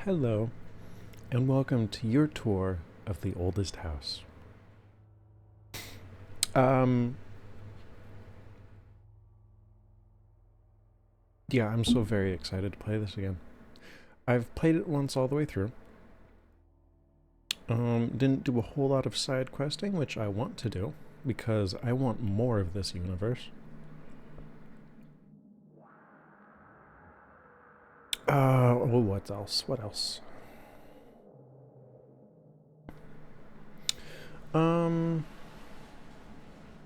Hello, and welcome to your tour of the oldest house. Um, yeah, I'm so very excited to play this again. I've played it once all the way through. Didn't do a whole lot of side questing, which I want to do, because I want more of this universe. Well, what else? What else? Um,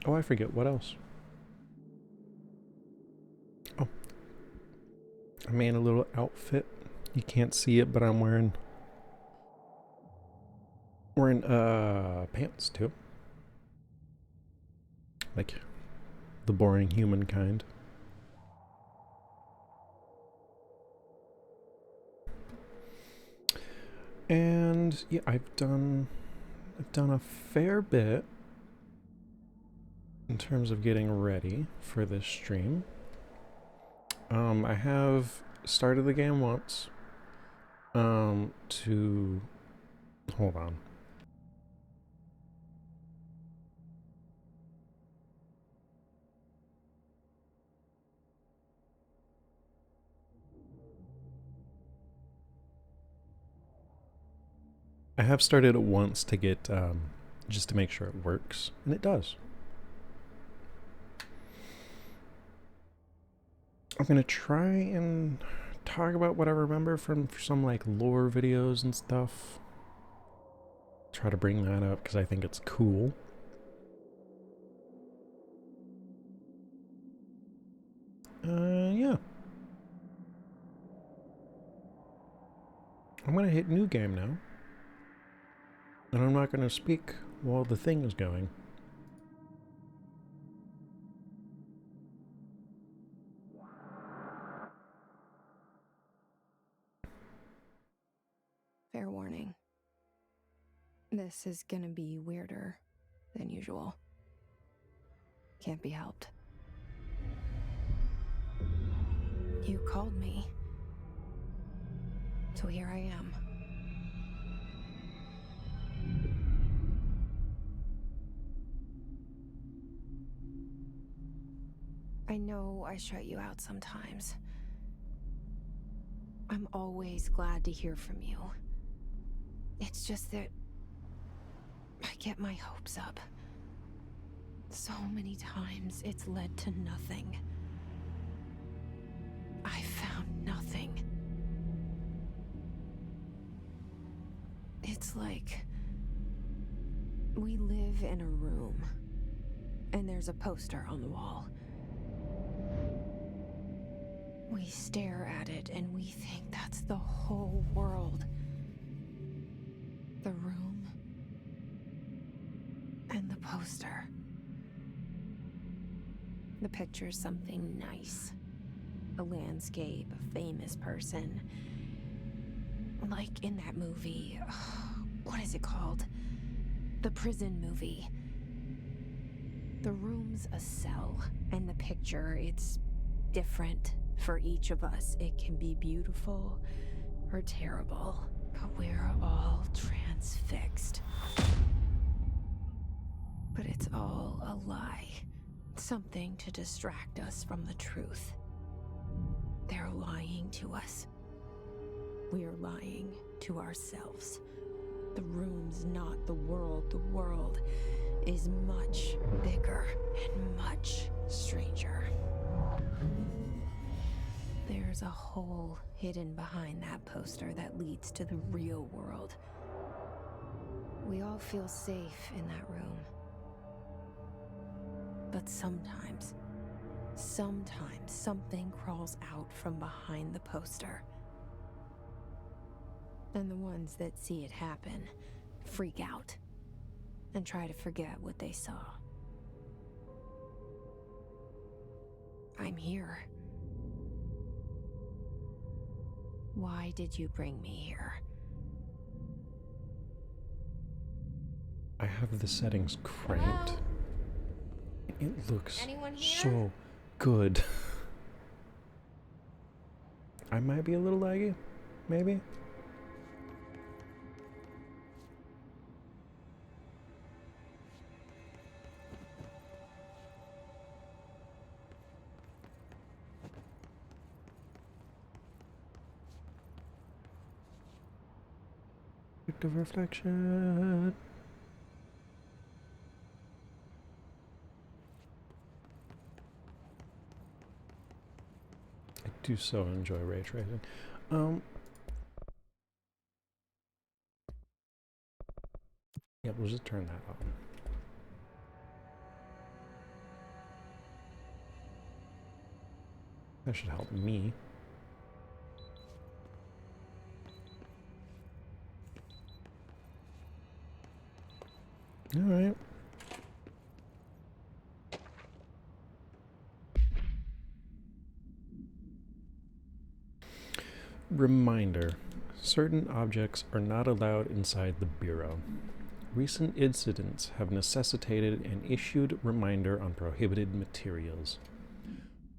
oh, I forget, what else? Oh, I made a little outfit. You can't see it, but I'm wearing pants too. Like the boring human kind. And yeah, I've done a fair bit in terms of getting ready for this stream. I have started the game once. To hold on. I have started it once to get just to make sure it works, and it does. I'm gonna try and talk about what I remember from some like lore videos and stuff. Try to bring that up because I think it's cool. Yeah. I'm gonna hit new game now. And I'm not gonna speak while the thing is going. Fair warning. This is gonna be weirder than usual. Can't be helped. You called me. So here I am. I know I shut you out sometimes. I'm always glad to hear from you. It's just that I get my hopes up. So many times it's led to nothing. I found nothing. It's like we live in a room, and there's a poster on the wall. We stare at it and we think that's the whole world. The room and the poster. The picture's something nice. A landscape, a famous person. Like in that movie, what is it called? The prison movie. The room's a cell, and the picture, it's different for each of us. It can be beautiful or terrible, but we're all transfixed. But it's all a lie. Something to distract us from the truth. They're lying to us. We're lying to ourselves. The room's not the world. The world is much bigger and much stranger. There's a hole hidden behind that poster that leads to the real world. We all feel safe in that room. But sometimes something crawls out from behind the poster. And the ones that see it happen freak out and try to forget what they saw. I'm here. Why did you bring me here? I have the settings cranked. Hello? It looks Anyone here? so good. I might be a little laggy, maybe. Reflective reflection. I do so enjoy ray tracing. Yeah, we'll just turn that on. That should help me. All right. Reminder. Certain objects are not allowed inside the Bureau. Recent incidents have necessitated an issued reminder on prohibited materials.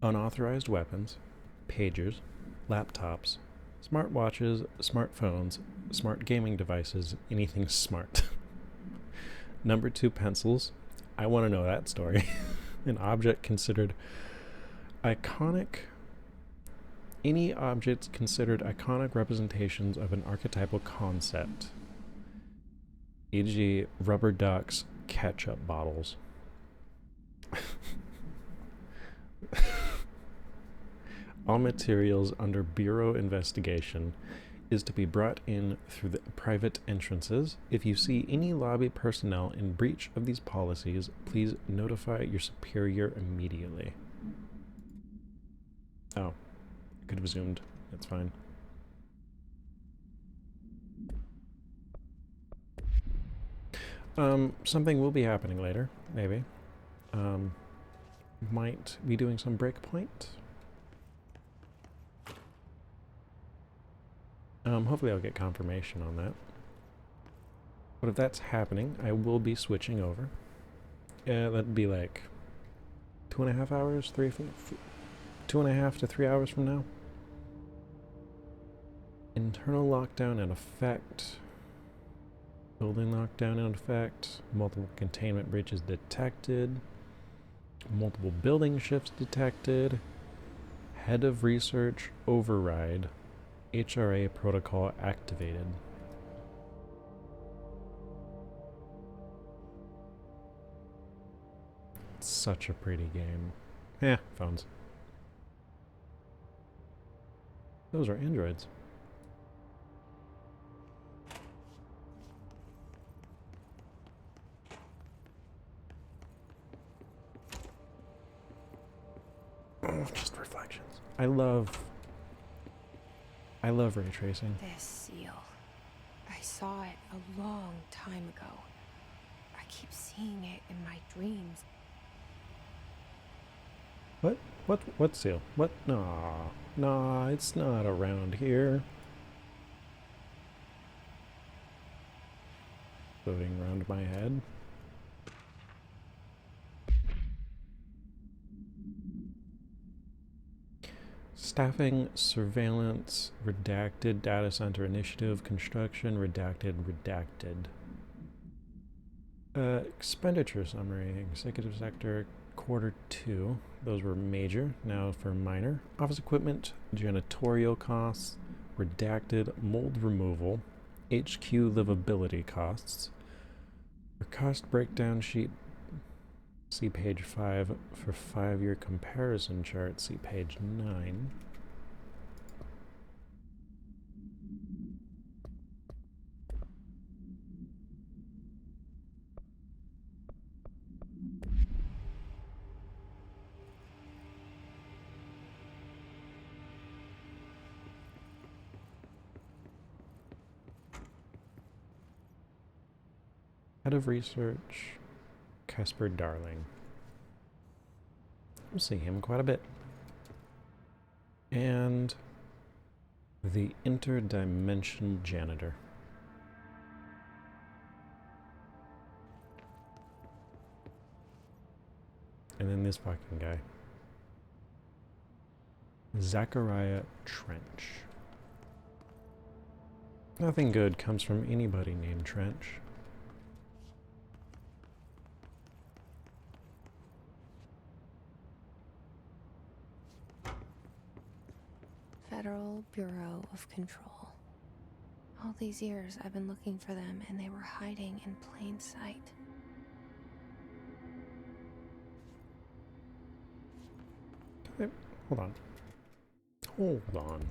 Unauthorized weapons, pagers, laptops, smartwatches, smartphones, smart gaming devices, anything smart. Number 2 pencils. I want to know that story. An object considered iconic. Any objects considered iconic representations of an archetypal concept, e.g., rubber ducks, ketchup bottles. All materials under Bureau investigation is to be brought in through the private entrances. If you see any lobby personnel in breach of these policies, please notify your superior immediately. Oh. Could have zoomed. That's fine. Something will be happening later, maybe. Might be doing some breakpoint. Hopefully I'll get confirmation on that. But if that's happening, I will be switching over. That'd be like 2.5 hours, 2.5 to 3 hours from now. Internal lockdown in effect. Building lockdown in effect. Multiple containment breaches detected. Multiple building shifts detected. Head of research override. HRA protocol activated. It's such a pretty game. Yeah, phones. Those are androids. Oh, just reflections. I love ray tracing. This seal. I saw it a long time ago. I keep seeing it in my dreams. What? What seal? What? Nah, it's not around here. Floating around my head. Staffing, surveillance, redacted, data center initiative, construction, redacted. Expenditure summary, executive sector, Q2. Those were major. Now for minor. Office equipment, janitorial costs, redacted, mold removal, HQ livability costs. For cost breakdown sheet, see page 5. For 5-year comparison chart, see page 9. Head of research, Casper Darling. We'll see him quite a bit. And the interdimensional janitor. And then this fucking guy. Zachariah Trench. Nothing good comes from anybody named Trench. Federal Bureau of Control. All these years I've been looking for them and they were hiding in plain sight. Okay, hold on. Hold on.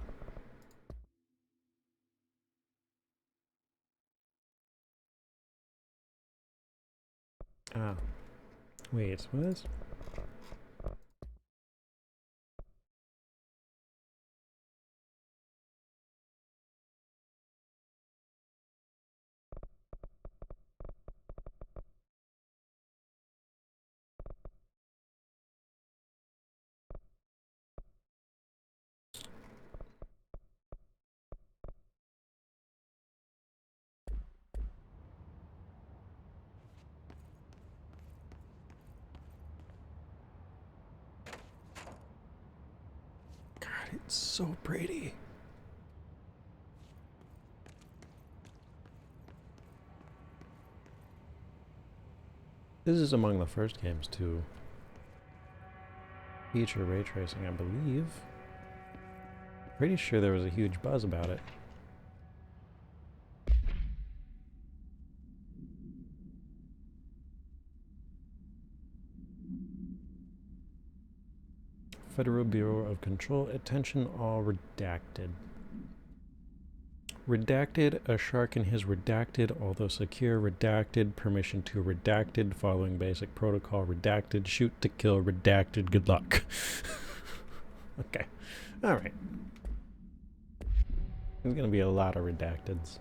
Ah. Wait, what is? God, it's so pretty. This is among the first games to feature ray tracing, I believe. Pretty sure there was a huge buzz about it. Federal Bureau of Control, attention all redacted. Redacted, a shark in his redacted, although secure, redacted, permission to redacted, following basic protocol, redacted, shoot to kill, redacted, good luck. Okay. Alright. There's gonna be a lot of redacteds.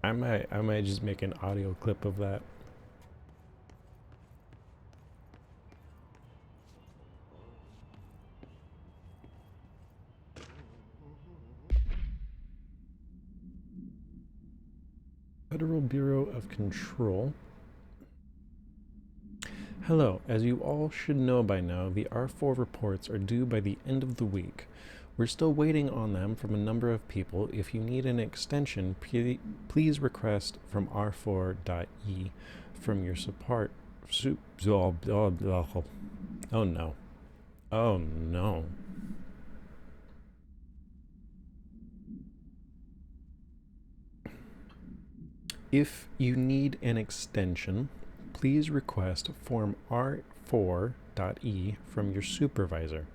I might just make an audio clip of that. Federal Bureau of Control. Hello, as you all should know by now, the R4 reports are due by the end of the week. We're still waiting on them from a number of people. If you need an extension, please request from r4.e from your support. Oh no. Oh no. If you need an extension, please request form R4.e from your supervisor.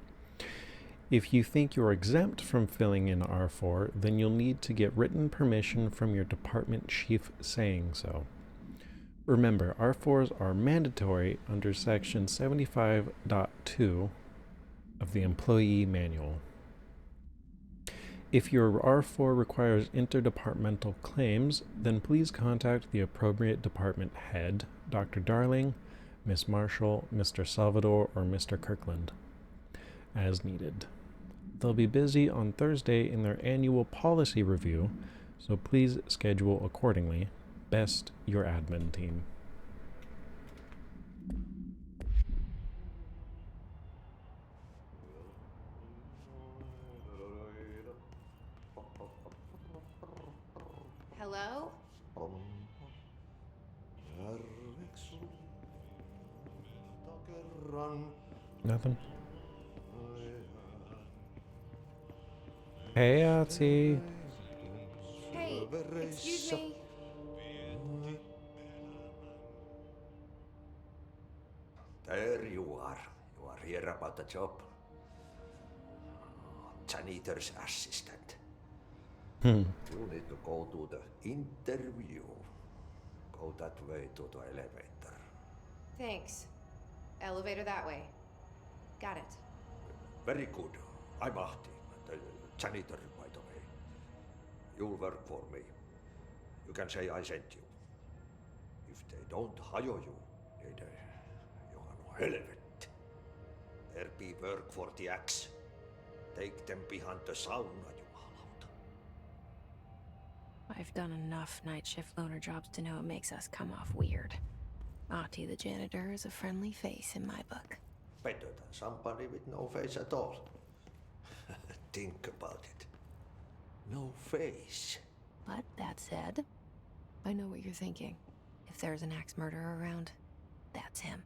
If you think you're exempt from filling in R4, then you'll need to get written permission from your department chief saying so. Remember, R4s are mandatory under section 75.2 of the Employee Manual. If your R4 requires interdepartmental claims, then please contact the appropriate department head, Dr. Darling, Miss Marshall, Mr. Salvador, or Mr. Kirkland, as needed. They'll be busy on Thursday in their annual policy review, so please schedule accordingly. Best, your admin team. Hello? Nothing? Hey, Artie. Hey, excuse me. There you are. You are here about the job. Janitor's assistant. You need to go to the interview. Go that way to the elevator. Thanks. Elevator that way. Got it. Very good. I'm Ahti, the janitor, by the way. You'll work for me. You can say I sent you. If they don't hire you, niin Johan on helvet. There be work for the axe. Take them behind the sauna, jumalauta. I've done enough night shift loner jobs to know it makes us come off weird. Ahti the janitor is a friendly face in my book. Better than somebody with no face at all. Think about it. No face. But that said, I know what you're thinking. If there's an axe murderer around, that's him.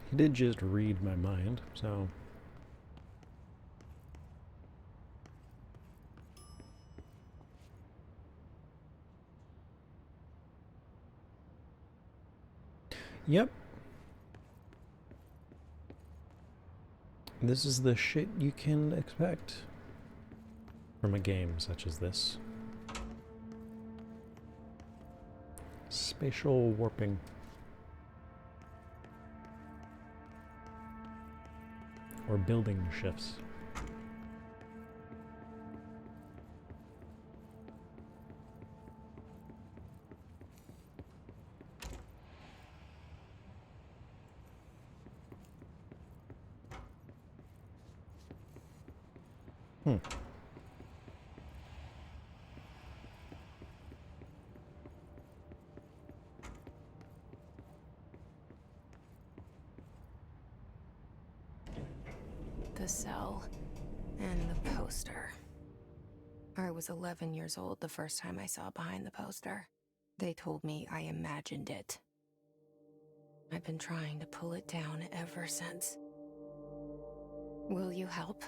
He did just read my mind, so Yep. This is the shit you can expect from a game such as this. Spatial warping. Or building shifts. The cell and the poster. I was 11 years old the first time I saw behind the poster. They told me I imagined it. I've been trying to pull it down ever since. Will you help?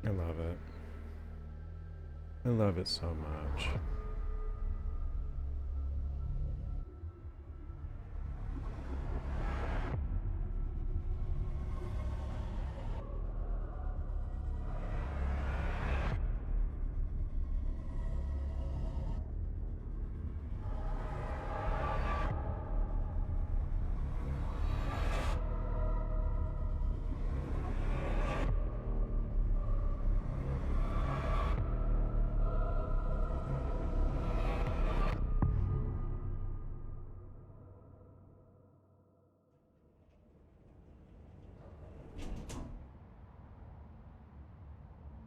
I love it. I love it so much.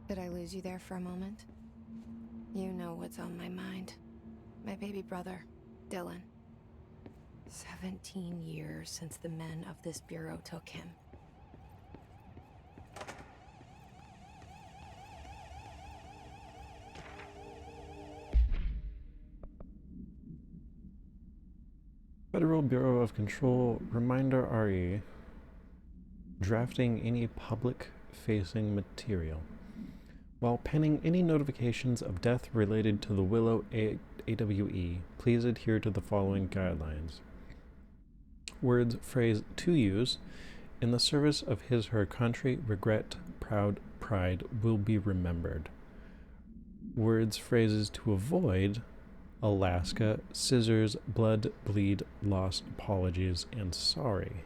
Did I lose you there for a moment? You know what's on my mind. My baby brother, Dylan. 17 years since the men of this bureau took him. Federal Bureau of Control Reminder RE. Drafting any public-facing material. While penning any notifications of death related to the Willow AWE, please adhere to the following guidelines. Words, phrase to use. In the service of his/her country, regret, proud, pride will be remembered. Words, phrases to avoid. Alaska, scissors, blood, bleed, loss, apologies, and sorry.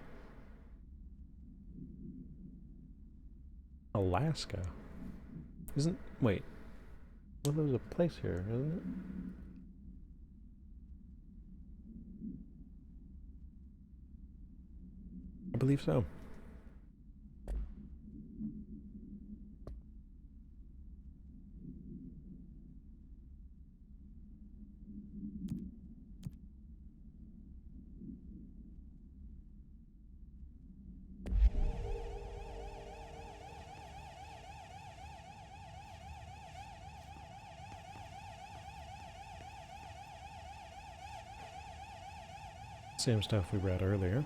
Alaska? Wait. Well, there's a place here, isn't it? I believe so. Same stuff we read earlier.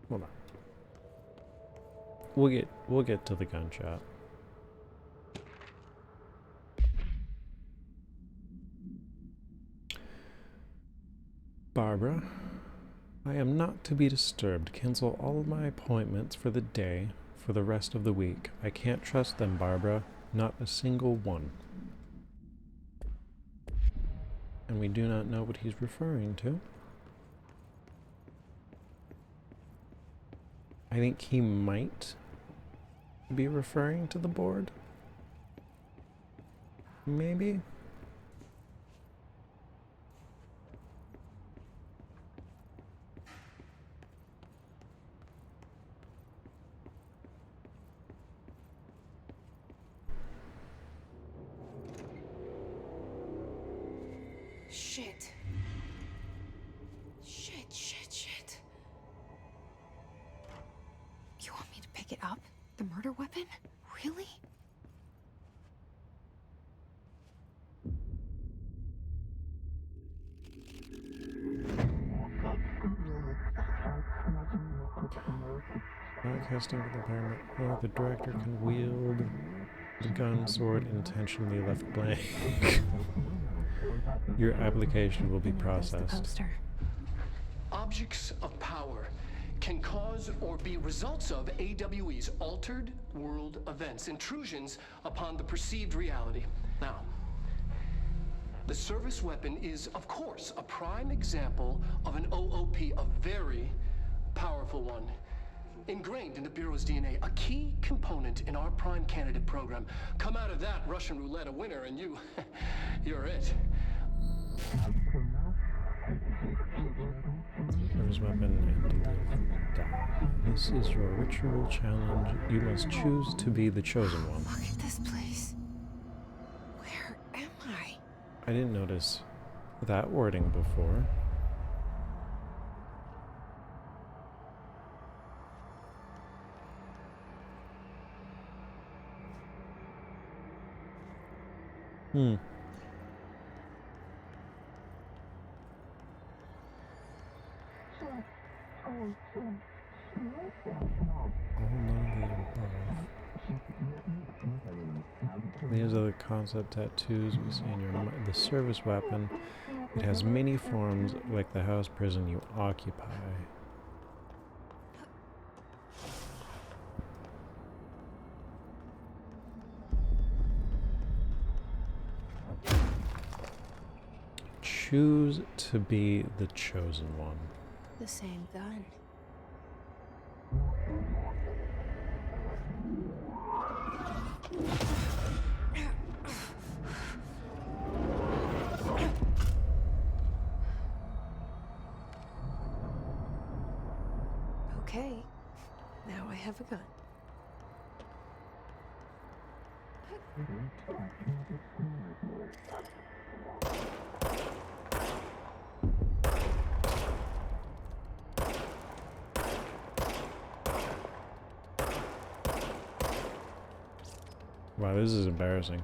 Hold on. We'll get to the gunshot. Barbara, I am not to be disturbed. Cancel all of my appointments for the day, for the rest of the week. I can't trust them, Barbara. Not a single one. And we do not know what he's referring to. I think he might be referring to the board. Maybe? Shit. Shit. You want me to pick it up? The murder weapon? Really? Broadcasting with the pyramid. Oh, the director can wield the gun sword intentionally left blank. Your application will be processed. Objects of power can cause or be results of AWE's altered world events, intrusions upon the perceived reality. Now, the service weapon is, of course, a prime example of an OOP, a very powerful one. Ingrained in the Bureau's DNA, a key component in our prime candidate program. Come out of that Russian roulette a winner and you're it. Service weapon and live, die. This is your ritual challenge. You must choose to be the chosen one. Look at this place. Where am I? I didn't notice that wording before. These are the concept tattoos we see in your the service weapon. It has many forms like the house prison you occupy. Choose to be the chosen one. The same gun. Okay, now I have a gun. Wow, this is embarrassing.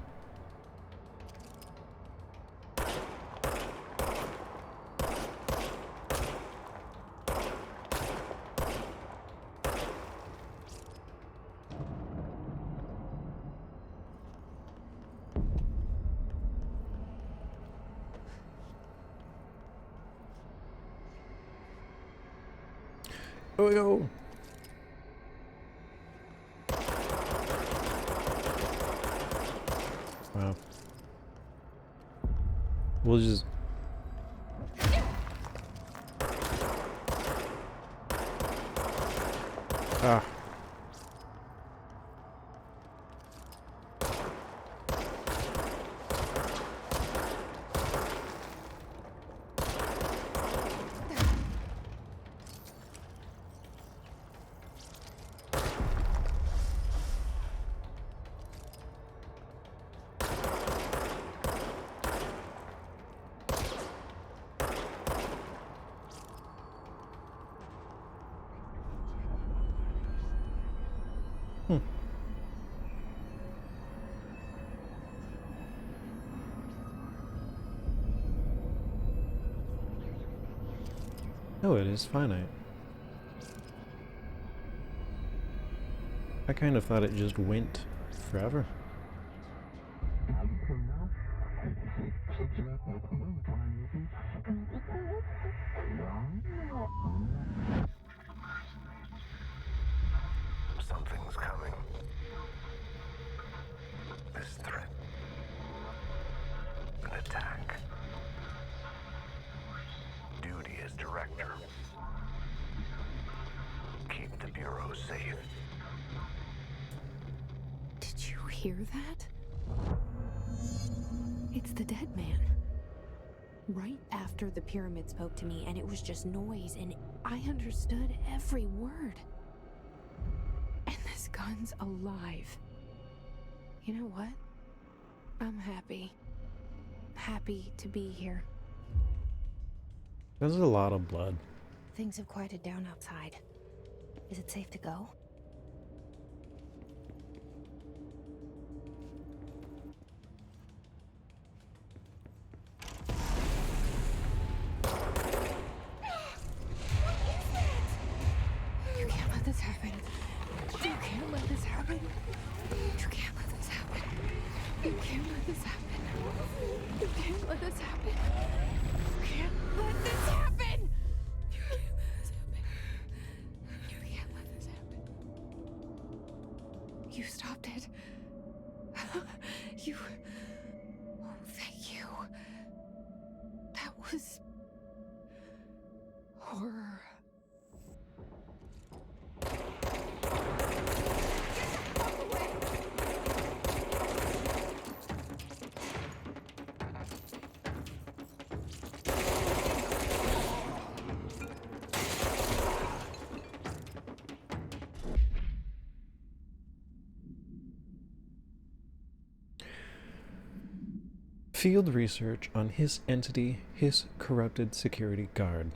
Oh no! Wow. We'll just... Ah. Oh, it is finite. I kind of thought it just went forever. Something's coming. This threat. An attack. Duty as director. Keep the Bureau safe. Did you hear that? It's the dead man. Right after the pyramid spoke to me, and it was just noise, and I understood every word. And this gun's alive. You know what? I'm happy. Happy to be here. There's a lot of blood. Things have quieted down outside. Is it safe to go? You can't let this happen. You can't let this happen. You can't let this happen. You can't let this happen. You can't let this happen. You can't let this happen. You can't let this happen. You can't let this happen. You stopped it. You. Oh, thank you. That was horror. Field research on his entity, his corrupted security guard.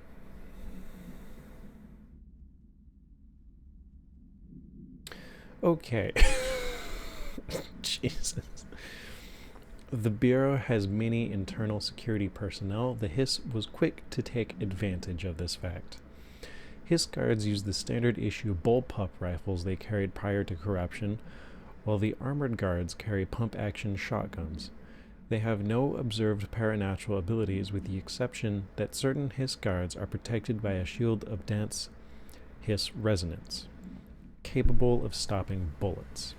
Okay. Jesus. The Bureau has many internal security personnel. The Hiss was quick to take advantage of this fact. Hiss guards used the standard issue bullpup rifles they carried prior to corruption, while the armored guards carry pump-action shotguns. They have no observed paranatural abilities, with the exception that certain Hiss guards are protected by a shield of dense Hiss resonance, capable of stopping bullets.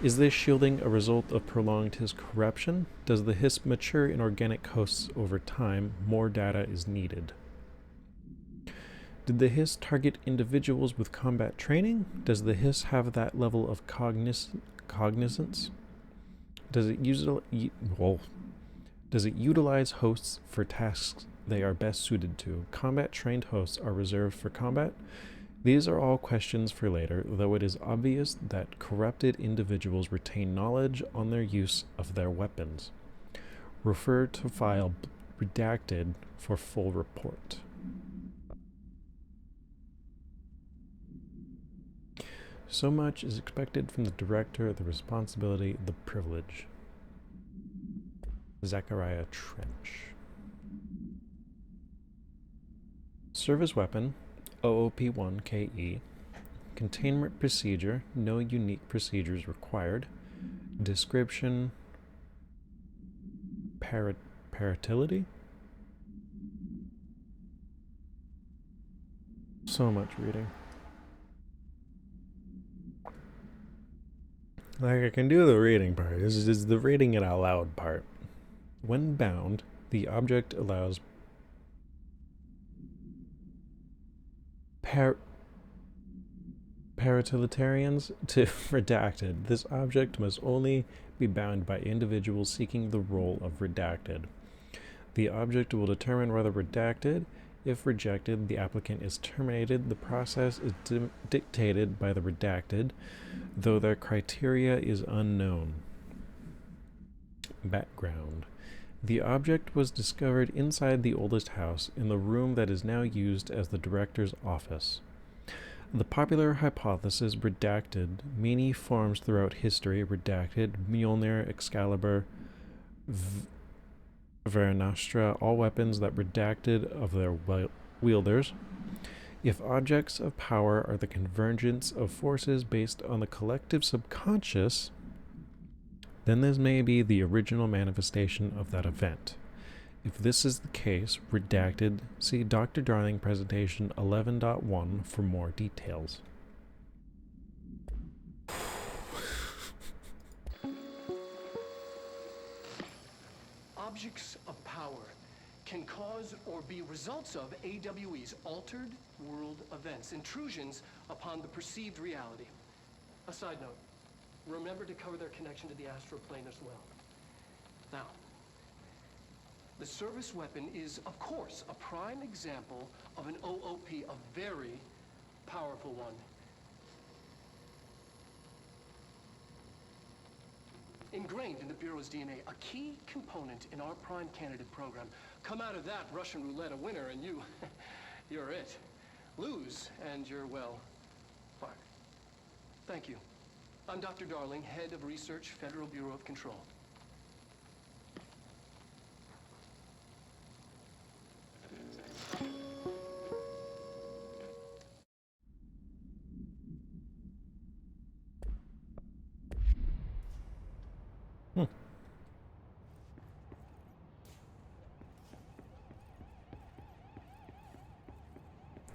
Is this shielding a result of prolonged Hiss corruption? Does the Hiss mature in organic hosts over time? More data is needed. Did the Hiss target individuals with combat training? Does the Hiss have that level of cognizance? Does it utilize hosts for tasks they are best suited to? Combat-trained hosts are reserved for combat? These are all questions for later, though it is obvious that corrupted individuals retain knowledge on their use of their weapons. Refer to file redacted for full report. So much is expected from the director, the responsibility, the privilege. Zachariah Trench. Service weapon, OOP-1KE. Containment procedure, no unique procedures required. Description, paratility? So much reading. Like, I can do the reading part. This is the reading it out loud part. When bound, the object allows paratiliterians to redacted. This object must only be bound by individuals seeking the role of redacted. The object will determine whether redacted. If rejected, the applicant is terminated. The process is dictated by the redacted, though their criteria is unknown. Background. The object was discovered inside the oldest house, in the room that is now used as the director's office. The popular hypothesis redacted many forms throughout history: redacted, Mjolnir, Excalibur, Vernastra, all weapons that redacted of their wielders. If objects of power are the convergence of forces based on the collective subconscious, then this may be the original manifestation of that event. If this is the case, redacted, see Dr. Darling presentation 11.1 for more details. Objects of power can cause or be results of AWE's altered world events, intrusions upon the perceived reality. A side note, remember to cover their connection to the astral plane as well. Now, the service weapon is, of course, a prime example of an OOP, a very powerful one. ingrained in the Bureau's DNA, a key component in our prime candidate program. Come out of that Russian roulette a winner, and you're it. Lose, and you're, well, fired. Thank you. I'm Dr. Darling, head of research, Federal Bureau of Control.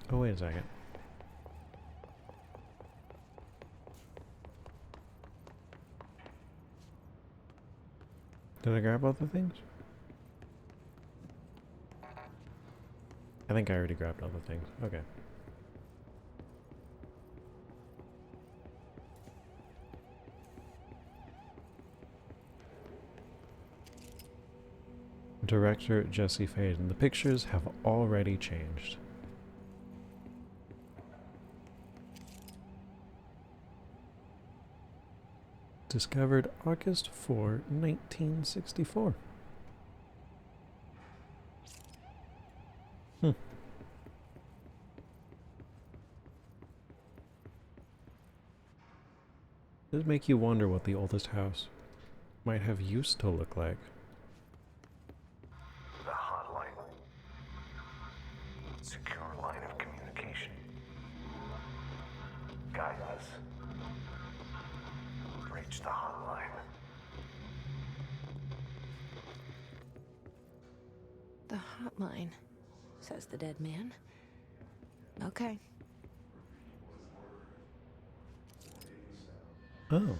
Oh, wait a second. Did I grab all the things? I think I already grabbed all the things. Okay. Director Jesse Faden. The pictures have already changed. Discovered August 4, 1964. Does make you wonder what the oldest house might have used to look like. The hotline. Secure line of communication. Guidance. Reach the hotline. The hotline, says the dead man. Okay. Oh.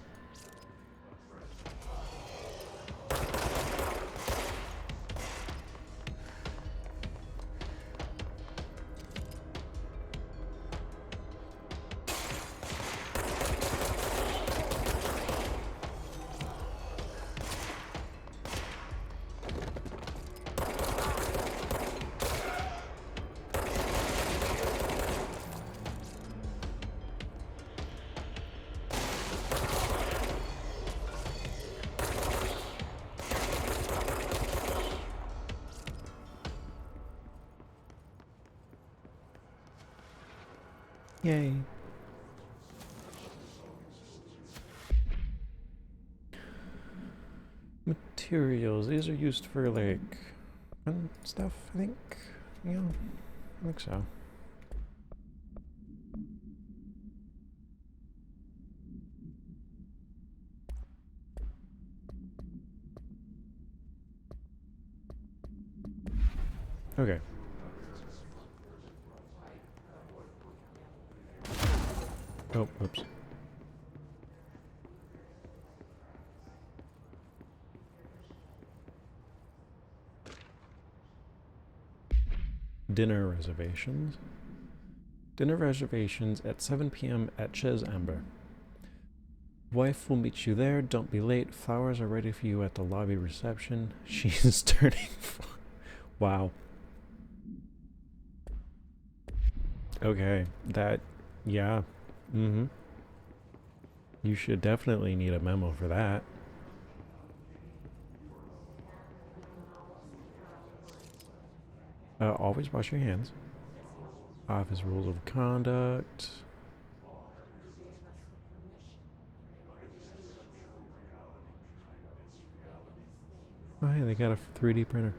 Yay. Materials. These are used for, like, gun stuff, I think. Yeah, I think so. Okay. Oh, whoops. Dinner reservations. Dinner reservations at 7 p.m. at Chez Amber. Wife will meet you there. Don't be late. Flowers are ready for you at the lobby reception. She's turning. Wow. Okay. That. Yeah. Mm-hmm. You should definitely need a memo for that. Always wash your hands. Office rules of conduct. Oh, hey, they got a 3D printer.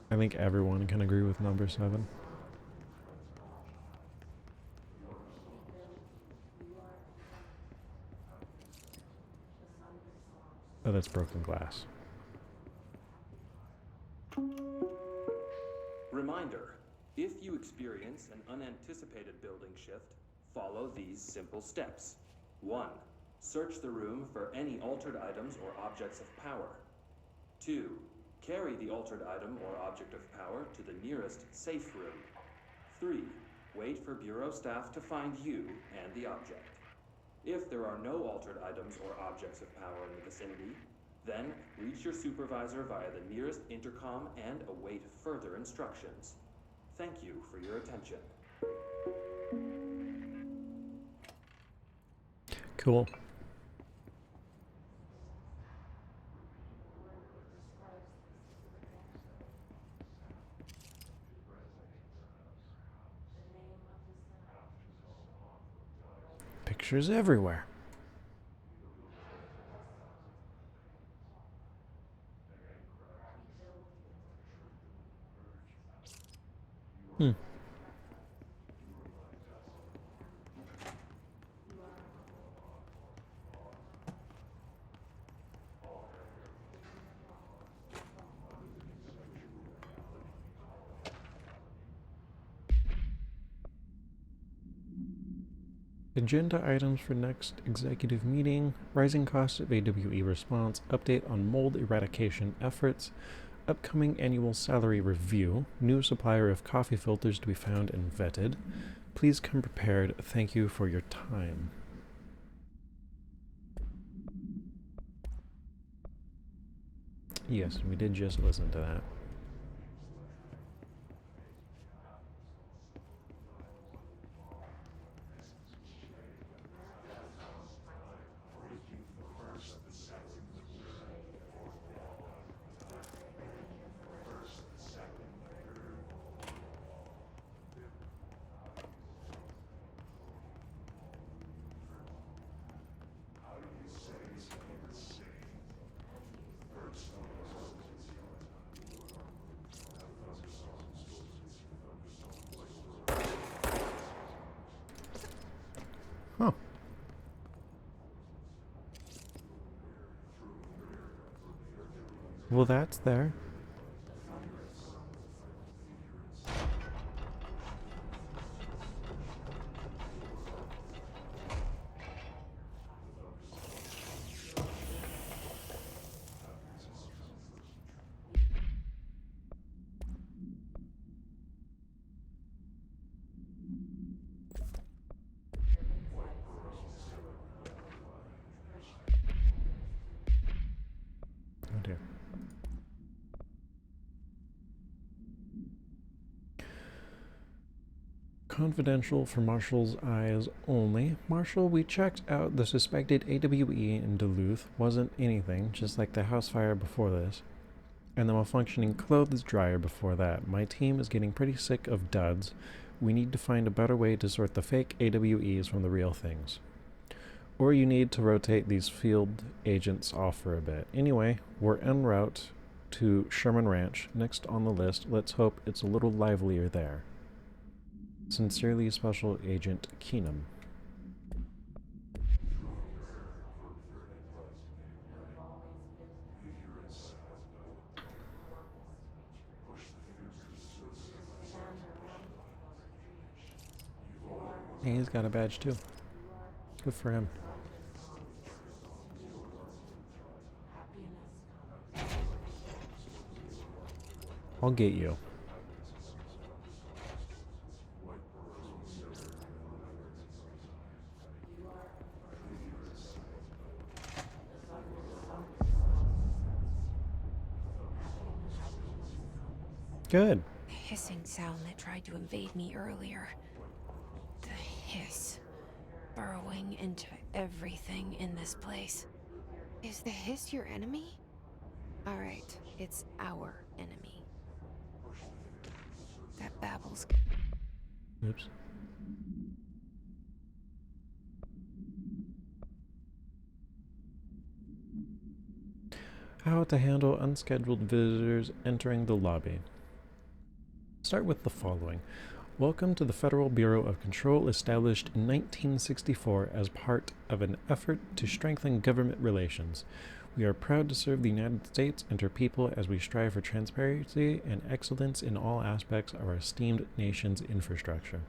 I think everyone can agree with number 7. Oh, that's broken glass. Reminder, if you experience an unanticipated building shift, follow these simple steps. 1. Search the room for any altered items or objects of power. 2. Carry the altered item or object of power to the nearest safe room. 3. Wait for Bureau staff to find you and the object. If there are no altered items or objects of power in the vicinity, Then reach your supervisor via the nearest intercom and await further instructions. Thank you for your attention. Cool. Pictures everywhere. Hmm. Agenda items for next executive meeting: rising costs of AWE response, update on mold eradication efforts, upcoming annual salary review, new supplier of coffee filters to be found and vetted. Please come prepared. Thank you for your time. Yes, we did just listen to that. Huh. Well, that's there. Oh dear. Confidential for Marshall's eyes only. Marshall, we checked out the suspected AWE in Duluth. Wasn't anything, just like the house fire before this. And the malfunctioning clothes dryer before that. My team is getting pretty sick of duds. We need to find a better way to sort the fake AWEs from the real things. Or you need to rotate these field agents off for a bit. Anyway, we're en route to Sherman Ranch, next on the list. Let's hope it's a little livelier there. Sincerely, Special Agent Keenum. Hey, he's got a badge too. Good for him. I'll get you. Good. The hissing sound that tried to invade me earlier. The hiss. Burrowing into everything in this place. Is the hiss your enemy? Alright, it's our enemy. That babbles. Oops. How to handle unscheduled visitors entering the lobby. Start with the following. Welcome to the Federal Bureau of Control, established in 1964 as part of an effort to strengthen government relations. We are proud to serve the United States and her people as we strive for transparency and excellence in all aspects of our esteemed nation's infrastructure.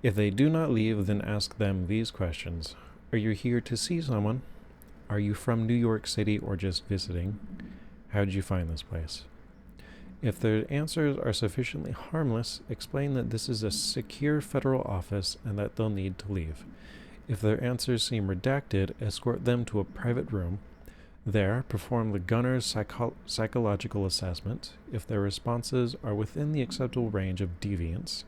If they do not leave, then ask them these questions. Are you here to see someone? Are you from New York City or just visiting? How did you find this place? If their answers are sufficiently harmless, explain that this is a secure federal office and that they'll need to leave. If their answers seem redacted, escort them to a private room. There, perform the gunner's psychological assessment. If their responses are within the acceptable range of deviance,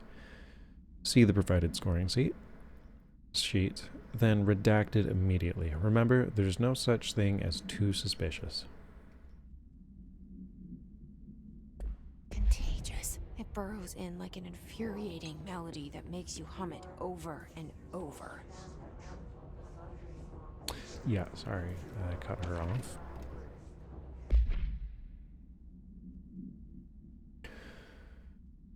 see the provided scoring sheet, then redact it immediately. Remember, there's no such thing as too suspicious. Contagious. It burrows in like an infuriating melody that makes you hum it over and over. Yeah, sorry, I cut her off.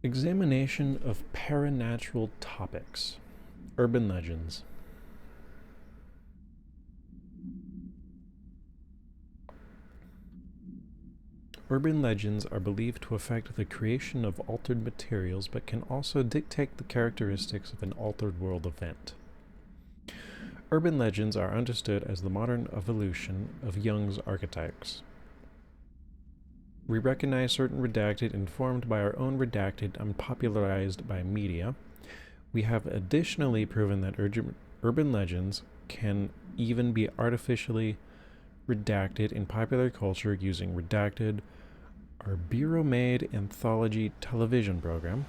Examination of paranatural topics. Urban legends. Urban legends are believed to affect the creation of altered materials, but can also dictate the characteristics of an altered world event. Urban legends are understood as the modern evolution of Jung's archetypes. We recognize certain redacted informed by our own redacted and popularized by media. We have additionally proven that urban legends can even be artificially redacted in popular culture using redacted, our bureau-made anthology television program.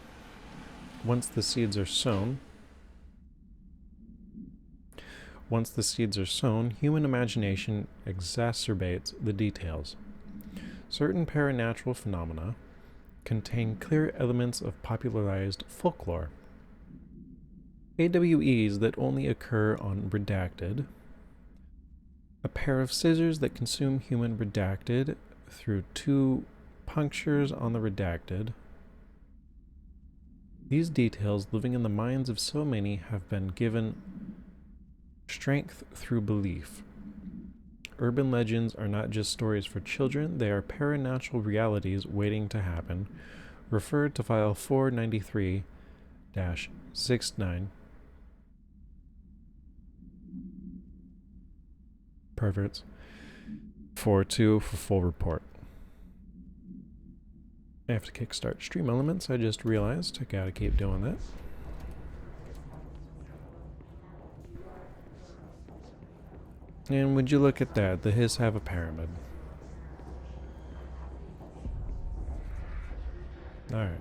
Once the seeds are sown, human imagination exacerbates the details. Certain paranatural phenomena contain clear elements of popularized folklore. AWEs that only occur on redacted. A pair of scissors that consume human redacted through 2 punctures on the redacted. These details, living in the minds of so many, have been given strength through belief. Urban legends are not just stories for children, they are paranatural realities waiting to happen. Refer to file 493-69. Perverts. 4.2 for full report. I have to kickstart Stream Elements, I just realized. I gotta keep doing that. And would you look at that, the Hiss have a pyramid. Alright.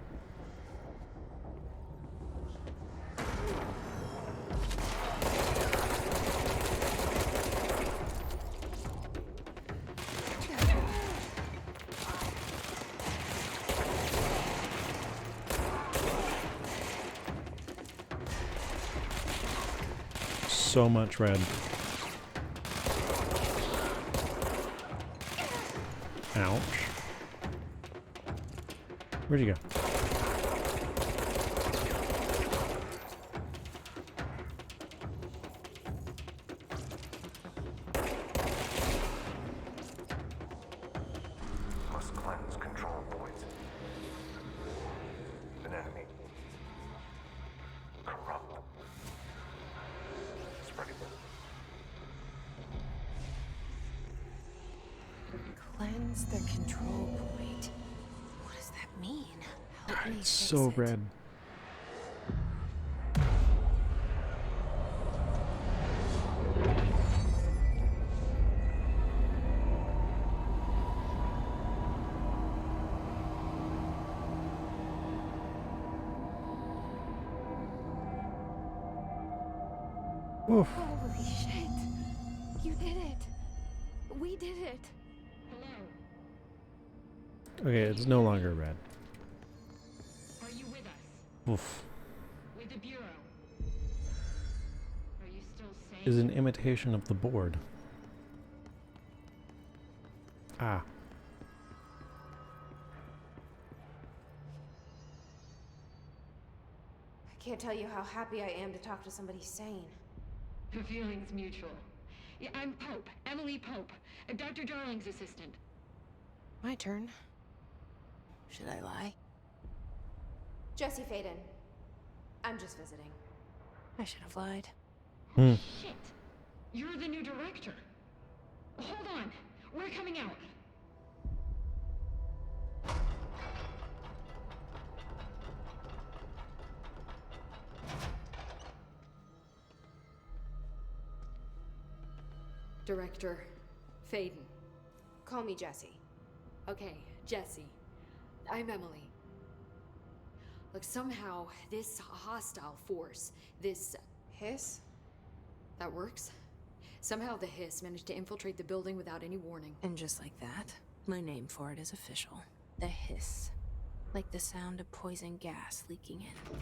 So much red. Ouch. Where'd you go? Must cleanse control points. An enemy. Corrupt. Spreading. Cleanse the control point. What does that mean? Help me It's fix so it. red. Oof. Holy shit! You did it! We did it! Okay, it's no longer red. Are you with us? Oof. With the Bureau? Are you still sane? Is an imitation of the board. Ah. I can't tell you how happy I am to talk to somebody sane. The feeling's mutual. Yeah, I'm Pope, Emily Pope, Dr. Darling's assistant. My turn. Should I lie? Jesse Faden. I'm just visiting. I should have lied. Shit! You're the new director. Hold on. We're coming out. Director Faden. Call me Jessie. Okay, Jessie. I'm Emily. Look, somehow this hostile force, this... Hiss? That works? Somehow the hiss managed to infiltrate the building without any warning. And just like that, my name for it is official. The hiss. Like the sound of poison gas leaking in.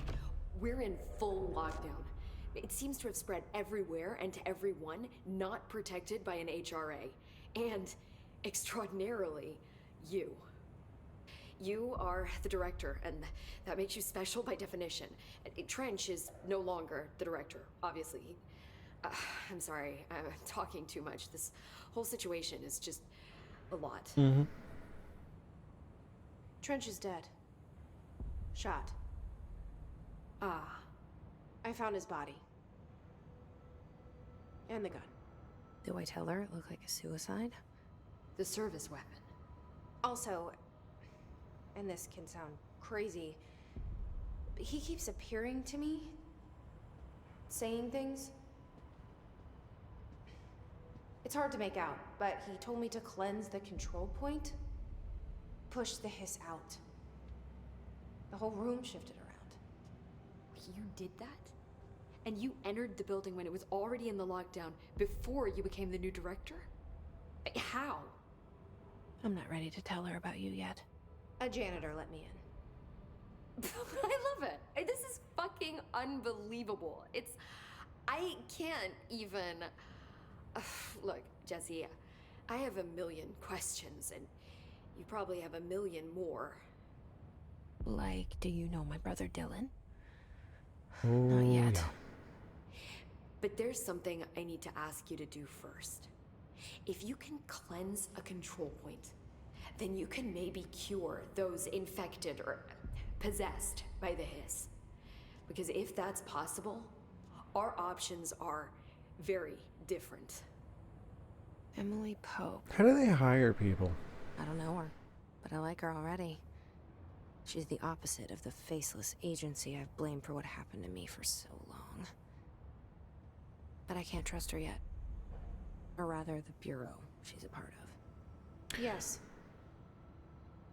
We're in full lockdown. It seems to have spread everywhere and to everyone not protected by an HRA. And, extraordinarily, you. You are the director, and that makes you special by definition. Trench is no longer the director, obviously. I'm sorry, I'm talking too much. This whole situation is just a lot. Trench is dead. Shot. Ah. I found his body. And the gun. Do I tell her it looked like a suicide? The service weapon. Also, and this can sound crazy, but he keeps appearing to me, saying things. It's hard to make out, but he told me to cleanse the control point, push the hiss out. The whole room shifted around. You did that? And you entered the building when it was already in the lockdown before you became the new director? How? I'm not ready to tell her about you yet. A janitor let me in. I love it. This is fucking unbelievable. I can't even... Look, Jessie, I have a million questions, and you probably have a million more. Like, do you know my brother Dylan? Oh, Not yet. yeah. But there's something I need to ask you to do first. If you can cleanse a control point, then you can maybe cure those infected or possessed by the hiss. Because if that's possible, our options are very different. Emily Pope. How do they hire people? I don't know her, but I like her already. She's the opposite of the faceless agency I've blamed for what happened to me for so long. But I can't trust her yet. Or rather, the bureau she's a part of. Yes.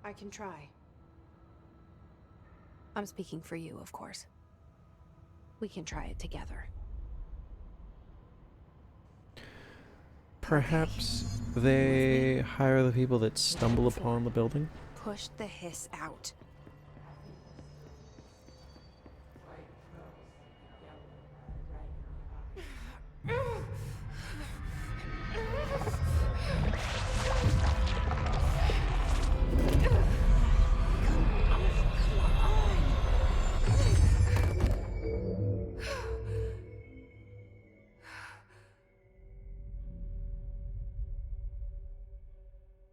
I can try. I'm speaking for you, of course. We can try it together. Perhaps they hire the people that stumble upon the building? Push the hiss out.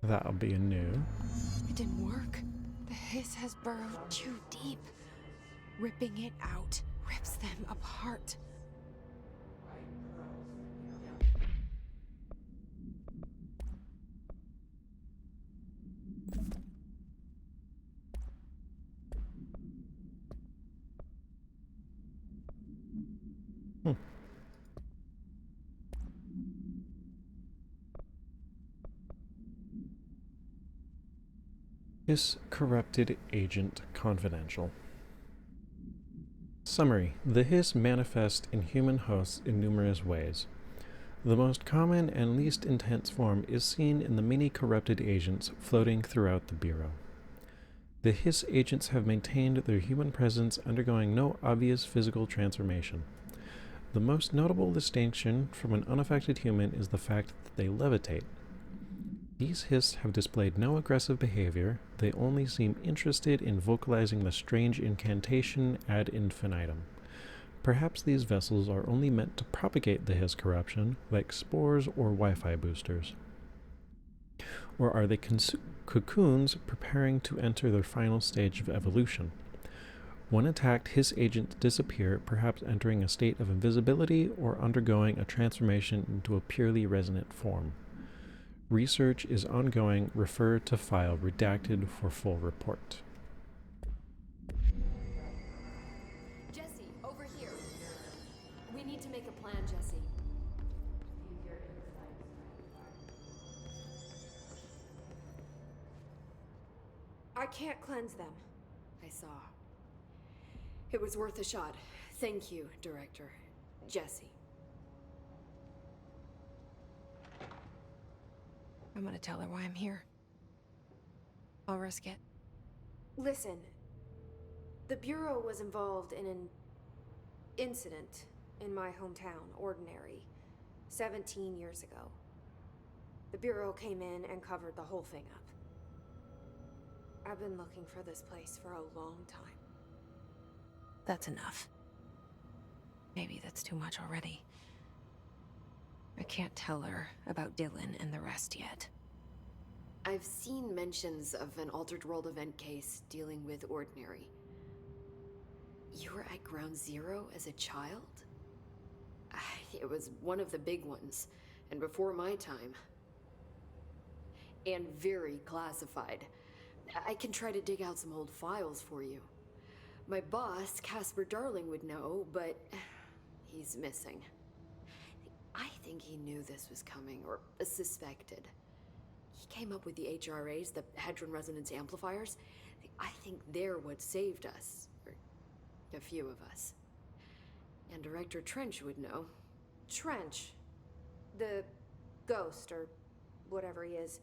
That'll be a new. It didn't work. The hiss has burrowed too deep. Ripping it out rips them apart. Hiss Corrupted Agent Confidential. Summary. The hiss manifests in human hosts in numerous ways. The most common and least intense form is seen in the many corrupted agents floating throughout the Bureau. The hiss agents have maintained their human presence, undergoing no obvious physical transformation. The most notable distinction from an unaffected human is the fact that they levitate. These hiss have displayed no aggressive behavior, they only seem interested in vocalizing the strange incantation ad infinitum. Perhaps these vessels are only meant to propagate the hiss corruption, like spores or Wi-Fi boosters. Or are they cocoons preparing to enter their final stage of evolution? When attacked, hiss agents disappear, perhaps entering a state of invisibility or undergoing a transformation into a purely resonant form. Research is ongoing. Refer to file redacted for full report. Jesse, over here. We need to make a plan, Jesse. I can't cleanse them. I saw. It was worth a shot. Thank you, Director. Jesse. I'm gonna tell her why I'm here. I'll risk it. Listen, the Bureau was involved in an incident in my hometown, Ordinary, 17 years ago. The Bureau came in and covered the whole thing up. I've been looking for this place for a long time. That's enough. Maybe that's too much already. I can't tell her about Dylan and the rest yet. I've seen mentions of an Altered World event case dealing with Ordinary. You were at Ground Zero as a child? It was one of the big ones, and before my time. And very classified. I can try to dig out some old files for you. My boss, Casper Darling, would know, but he's missing. I think he knew this was coming, or suspected. He came up with the HRAs, the Hadron Resonance Amplifiers. I think they're what saved us. Or a few of us. And Director Trench would know. Trench, the ghost, or whatever he is,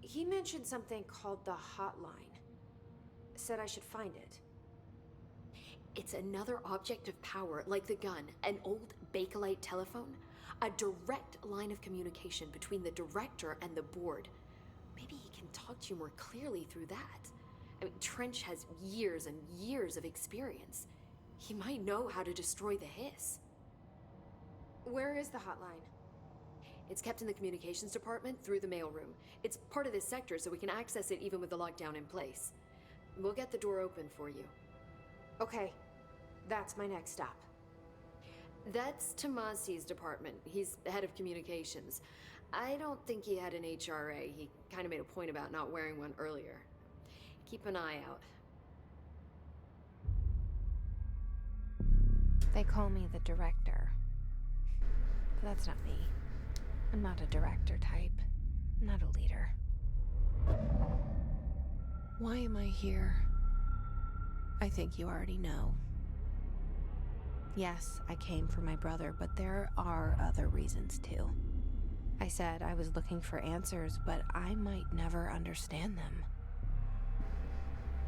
he mentioned something called the Hotline. Said I should find it. It's another object of power, like the gun, an old Bakelite telephone. A direct line of communication between the Director and the board. Maybe he can talk to you more clearly through that. I mean, Trench has years and years of experience. He might know how to destroy the hiss. Where is the hotline? It's kept in the communications department through the mailroom. It's part of this sector, so we can access it even with the lockdown in place. We'll get the door open for you. Okay, that's my next stop. That's Tomasi's department. He's the head of communications. I don't think he had an HRA. He kind of made a point about not wearing one earlier. Keep an eye out. They call me the Director. But that's not me. I'm not a director type. I'm not a leader. Why am I here? I think you already know. Yes, I came for my brother, but there are other reasons too. I said I was looking for answers, but I might never understand them.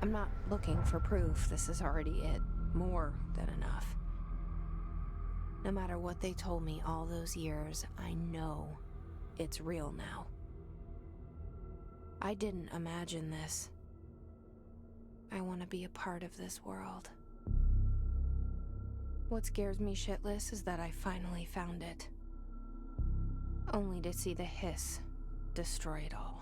I'm not looking for proof. This is already it. More than enough. No matter what they told me all those years, I know it's real now. I didn't imagine this. I want to be a part of this world. What scares me shitless is that I finally found it. Only to see the hiss destroy it all.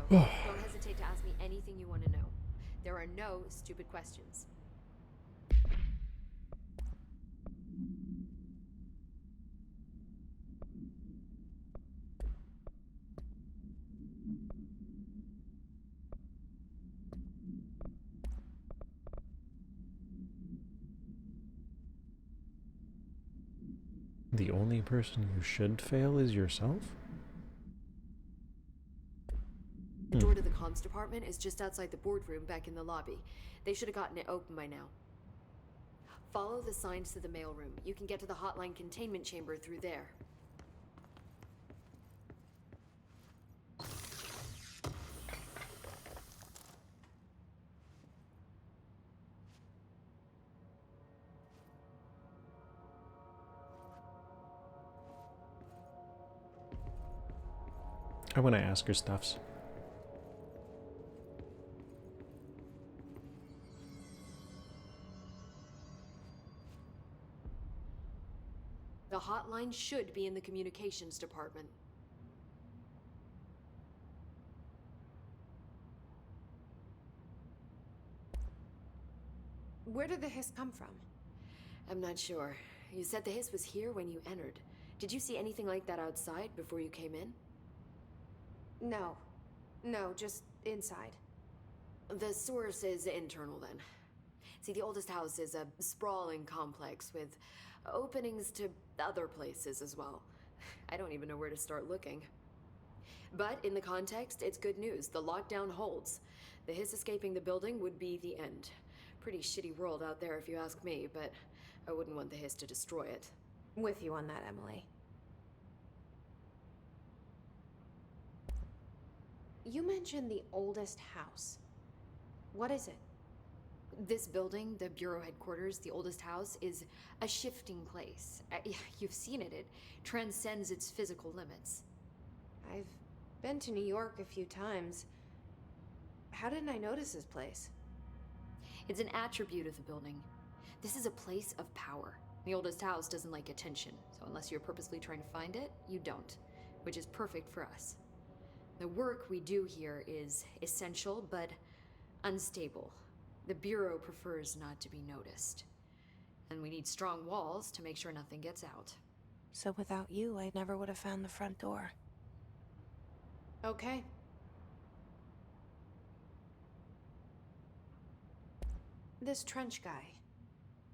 Don't hesitate to ask me anything you want to know. There are no stupid questions. The only person who should fail is yourself? The door to the comms department is just outside the boardroom back in the lobby. They should have gotten it open by now. Follow the signs to the mailroom. You can get to the hotline containment chamber through there. I want to ask her stuffs. The hotline should be in the communications department. Where did the hiss come from? I'm not sure. You said the hiss was here when you entered. Did you see anything like that outside before you came in? No. No, just inside. The source is internal then. See, the oldest house is a sprawling complex with openings to other places as well. I don't even know where to start looking. But in the context, it's good news. The lockdown holds. The hiss escaping the building would be the end. Pretty shitty world out there if you ask me, but I wouldn't want the hiss to destroy it. With you on that, Emily. You mentioned the oldest house. What is it? This building, the Bureau headquarters, the oldest house, is a shifting place. You've seen it. It transcends its physical limits. I've been to New York a few times. How didn't I notice this place? It's an attribute of the building. This is a place of power. The oldest house doesn't like attention, so unless you're purposely trying to find it, you don't, which is perfect for us. The work we do here is essential, but unstable. The Bureau prefers not to be noticed. And we need strong walls to make sure nothing gets out. So without you, I never would have found the front door. Okay. This Trench guy.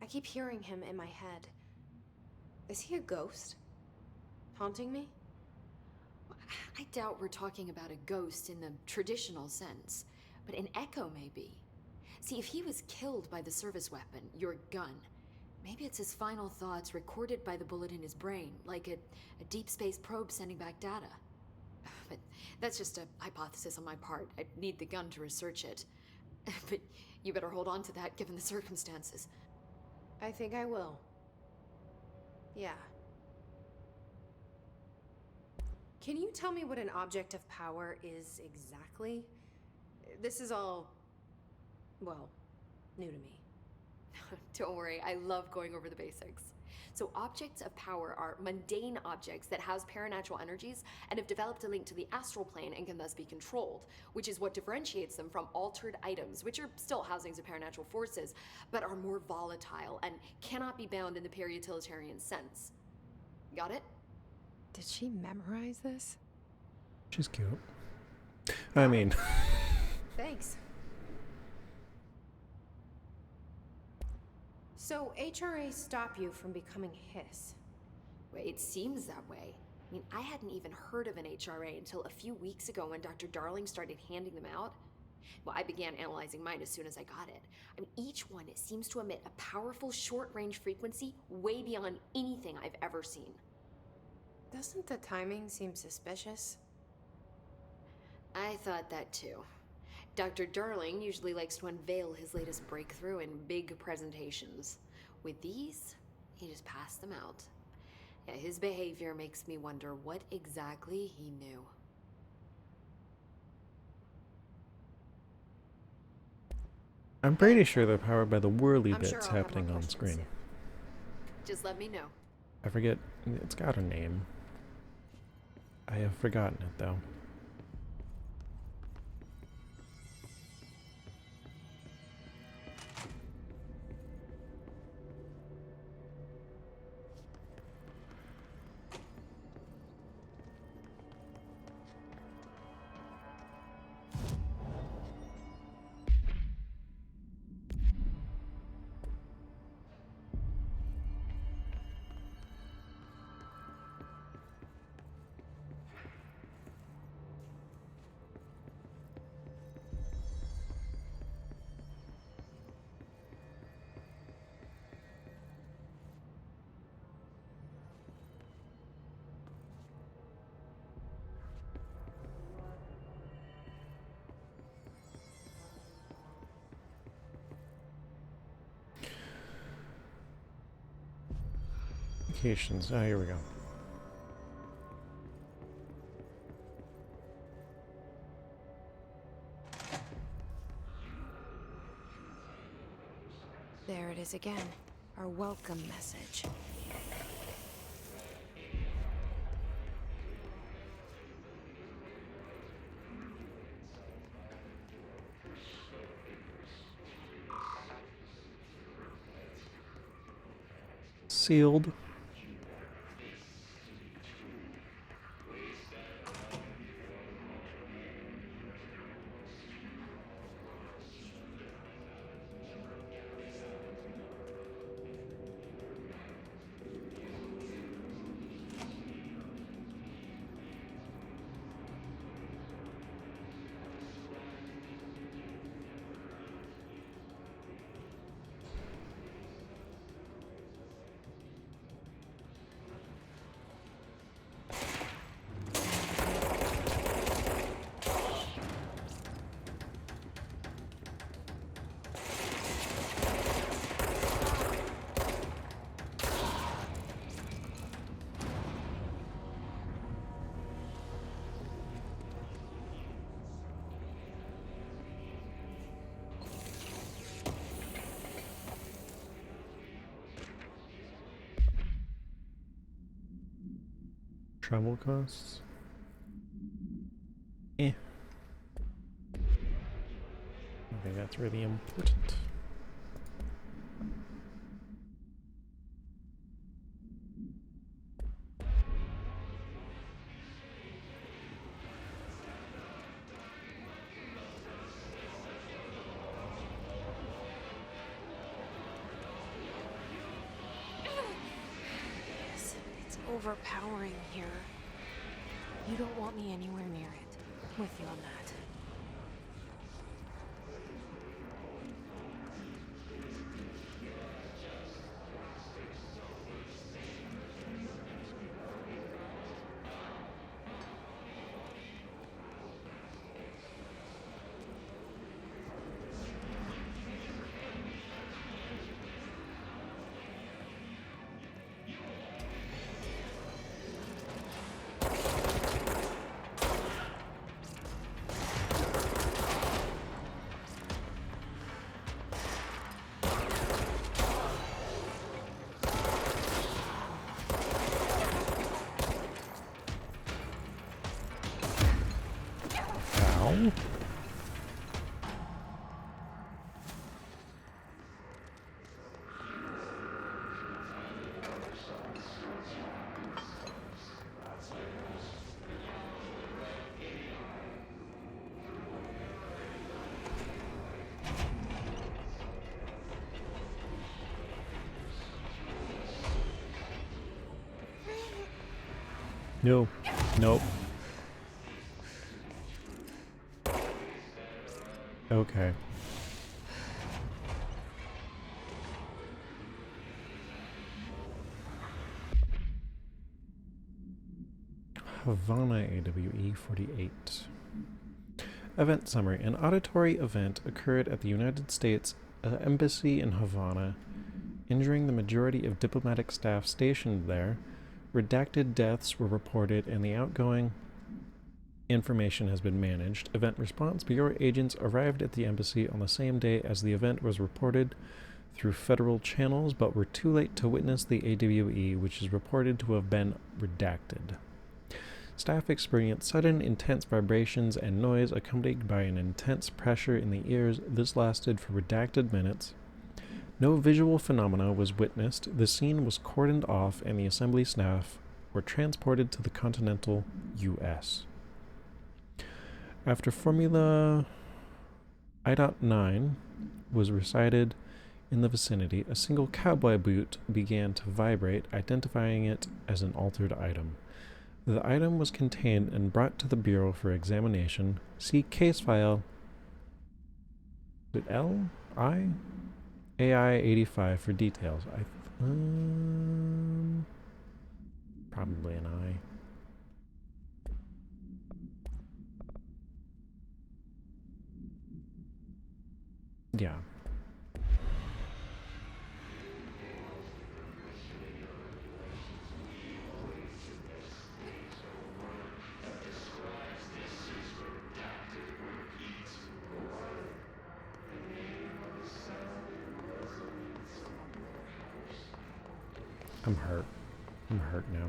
I keep hearing him in my head. Is he a ghost? Haunting me? I doubt we're talking about a ghost in the traditional sense, but an echo maybe. See, if he was killed by the service weapon, your gun, maybe it's his final thoughts recorded by the bullet in his brain, like a deep space probe sending back data. But that's just a hypothesis on my part. I'd need the gun to research it. But you better hold on to that given the circumstances. I think I will. Yeah. Can you tell me what an object of power is exactly? This is all, well, new to me. Don't worry, I love going over the basics. So objects of power are mundane objects that house paranatural energies and have developed a link to the astral plane and can thus be controlled, which is what differentiates them from altered items, which are still housings of paranatural forces, but are more volatile and cannot be bound in the peri-utilitarian sense. Got it? Did she memorize this? She's cute. I mean... Thanks. So, HRA stop you from becoming Hiss? Well, it seems that way. I mean, I hadn't even heard of an HRA until a few weeks ago when Dr. Darling started handing them out. Well, I began analyzing mine as soon as I got it. I mean, each one seems to emit a powerful short-range frequency way beyond anything I've ever seen. Doesn't the timing seem suspicious? I thought that too. Dr. Darling usually likes to unveil his latest breakthrough in big presentations. With these, he just passed them out. Yeah, his behavior makes me wonder what exactly he knew. I'm pretty sure they're powered by the whirly I'm sure bits I'll have happening more on questions screen. soon. Just let me know. I forget, it's got a name. I have forgotten it though. Applications. Oh, here we go. There it is again. Our welcome message. Sealed. Travel costs? I think that's really important. It's overpowering here. You don't want me anywhere near it. With you on that. Ow. No. Nope. Okay. Havana AWE 48. Event summary. An auditory event occurred at the United States Embassy in Havana, injuring the majority of diplomatic staff stationed there. Redacted deaths were reported, and the outgoing information has been managed. Event Response Bureau agents arrived at the embassy on the same day as the event was reported through federal channels, but were too late to witness the AWE, which is reported to have been redacted. Staff experienced sudden, intense vibrations and noise accompanied by an intense pressure in the ears. This lasted for redacted minutes. No visual phenomena was witnessed. The scene was cordoned off, and the assembly staff were transported to the continental U.S. After Formula I.9 was recited in the vicinity, a single cowboy boot began to vibrate, identifying it as an altered item. The item was contained and brought to the Bureau for examination. See case file L.I. AI 85 for details. Probably an I. Yeah. I'm hurt. I'm hurt now.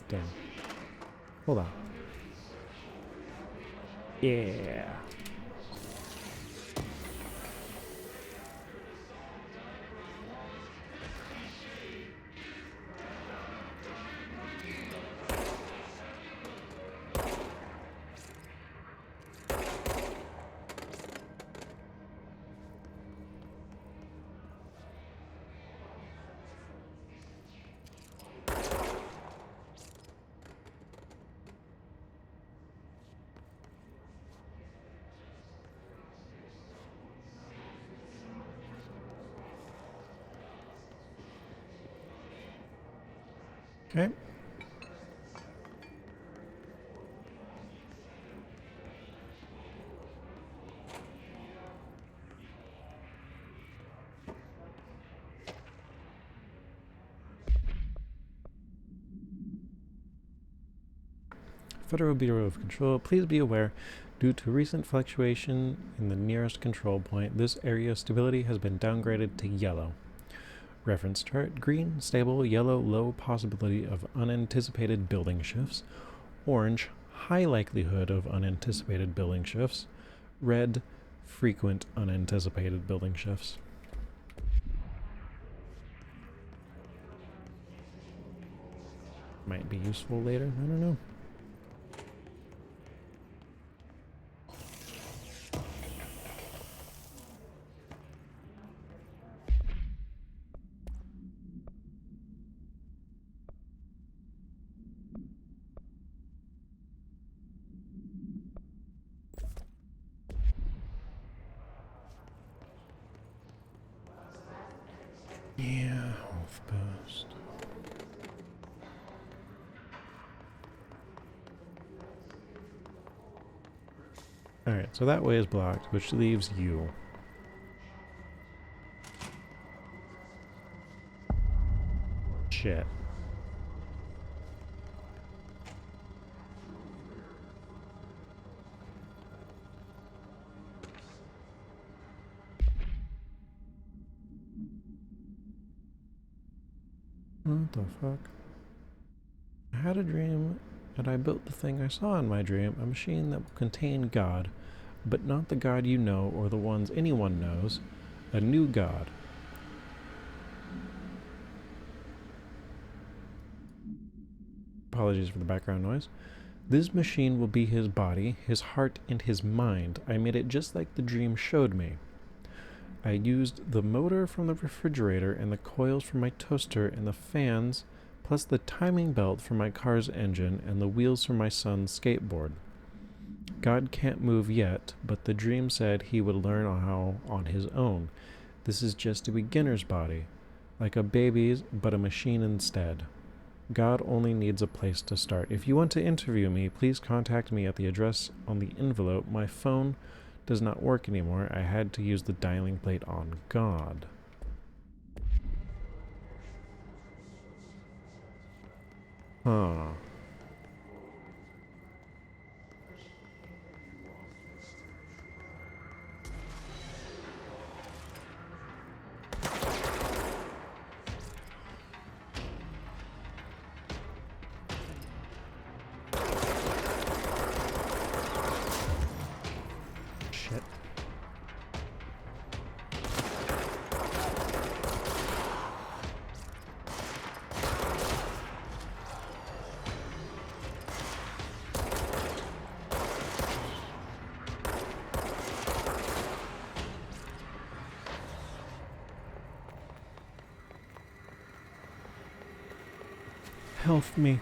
Damn. Hold on. Yeah. Okay. Federal Bureau of Control, please be aware, due to recent fluctuation in the nearest control point, this area's stability has been downgraded to yellow. Reference chart: green, stable; yellow, low possibility of unanticipated building shifts; orange, high likelihood of unanticipated building shifts; red, frequent unanticipated building shifts. Might be useful later, I don't know. Yeah, health boost. Alright, so that way is blocked, which leaves you. Shit. What the fuck? I had a dream, and I built the thing I saw in my dream, a machine that will contain God, but not the God you know or the ones anyone knows, a new God. Apologies for the background noise. This machine will be his body, his heart, and his mind. I made it just like the dream showed me. I used the motor from the refrigerator and the coils from my toaster and the fans, plus the timing belt for my car's engine and the wheels for my son's skateboard. God can't move yet, but the dream said he would learn how on his own. This is just a beginner's body, like a baby's, but a machine instead. God only needs a place to start. If you want to interview me, please contact me at the address on the envelope. My phone does not work anymore. I had to use the dialing plate on God. Huh. Shit. Help me.